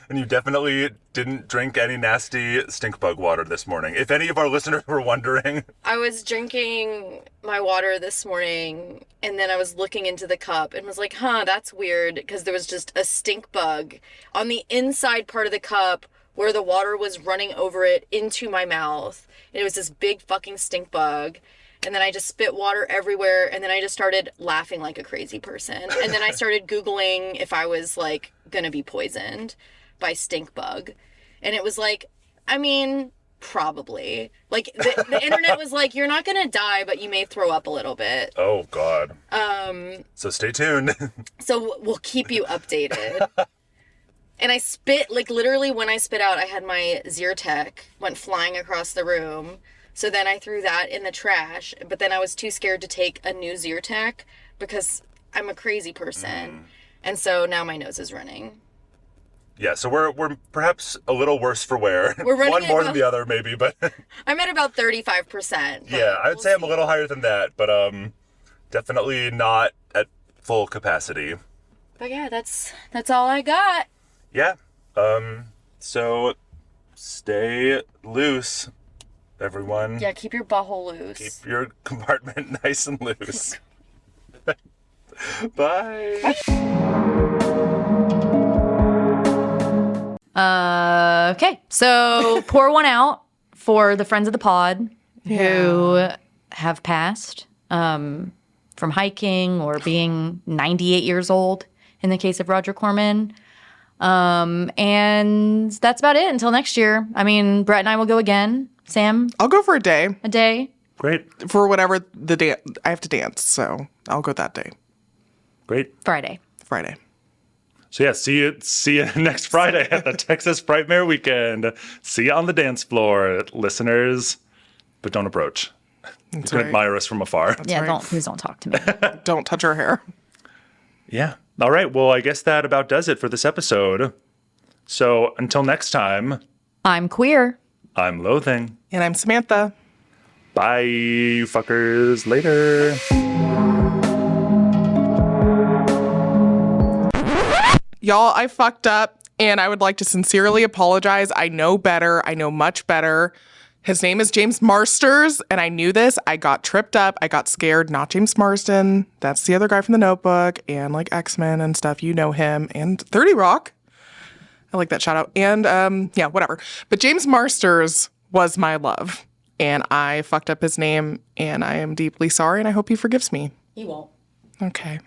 And you definitely didn't drink any nasty stink bug water this morning. If any of our listeners were wondering. I was drinking my water this morning, and then I was looking into the cup and was like, that's weird, because there was just a stink bug on the inside part of the cup where the water was running over it into my mouth. And it was this big fucking stink bug. And then I just spit water everywhere, and then I just started laughing like a crazy person. And then I started Googling if I was, like, gonna be poisoned by stink bug. And it was like, I mean, probably. Like, the internet was like, you're not gonna die, but you may throw up a little bit. Oh, God. So stay tuned. So we'll keep you updated. And I spit, like, literally when I spit out, I had my Zyrtec, went flying across the room. So then I threw that in the trash, but then I was too scared to take a new Zyrtec because I'm a crazy person. And so now my nose is running. Yeah, so we're perhaps a little worse for wear. We're running one at more than about- the other, maybe, but I'm at about 35%. yeah, I would say I'm a little higher than that, but definitely not at full capacity. But yeah, that's all I got. Yeah. So stay loose, everyone. Yeah, keep your butthole loose. Keep your compartment nice and loose. Bye. Okay, so pour one out for the friends of the pod who have passed from hiking or being 98 years old in the case of Roger Corman. And that's about it until next year. I mean, Brett and I will go again. Sam, I'll go for a day. a day. Great. For whatever the day I have to dance, so I'll go that day. Great. Friday. Friday. So yeah, see you next Friday at the Texas Frightmare weekend. See you on the dance floor, listeners. But don't approach. You can right. admire us from afar. Yeah, please don't talk to me. Don't touch her hair. Yeah. All right. Well, I guess that about does it for this episode. So until next time, I'm queer. I'm Loathing. And I'm Samantha. Bye, you fuckers. Later. Y'all, I fucked up, and I would like to sincerely apologize. I know better. I know much better. His name is James Marsters, and I knew this. I got tripped up. I got scared. Not James Marsden. That's the other guy from The Notebook and like X-Men and stuff. You know him. And 30 Rock. I like that shout out. And yeah, whatever. But James Marsters was my love. And I fucked up his name, and I am deeply sorry, and I hope he forgives me. He won't. Okay.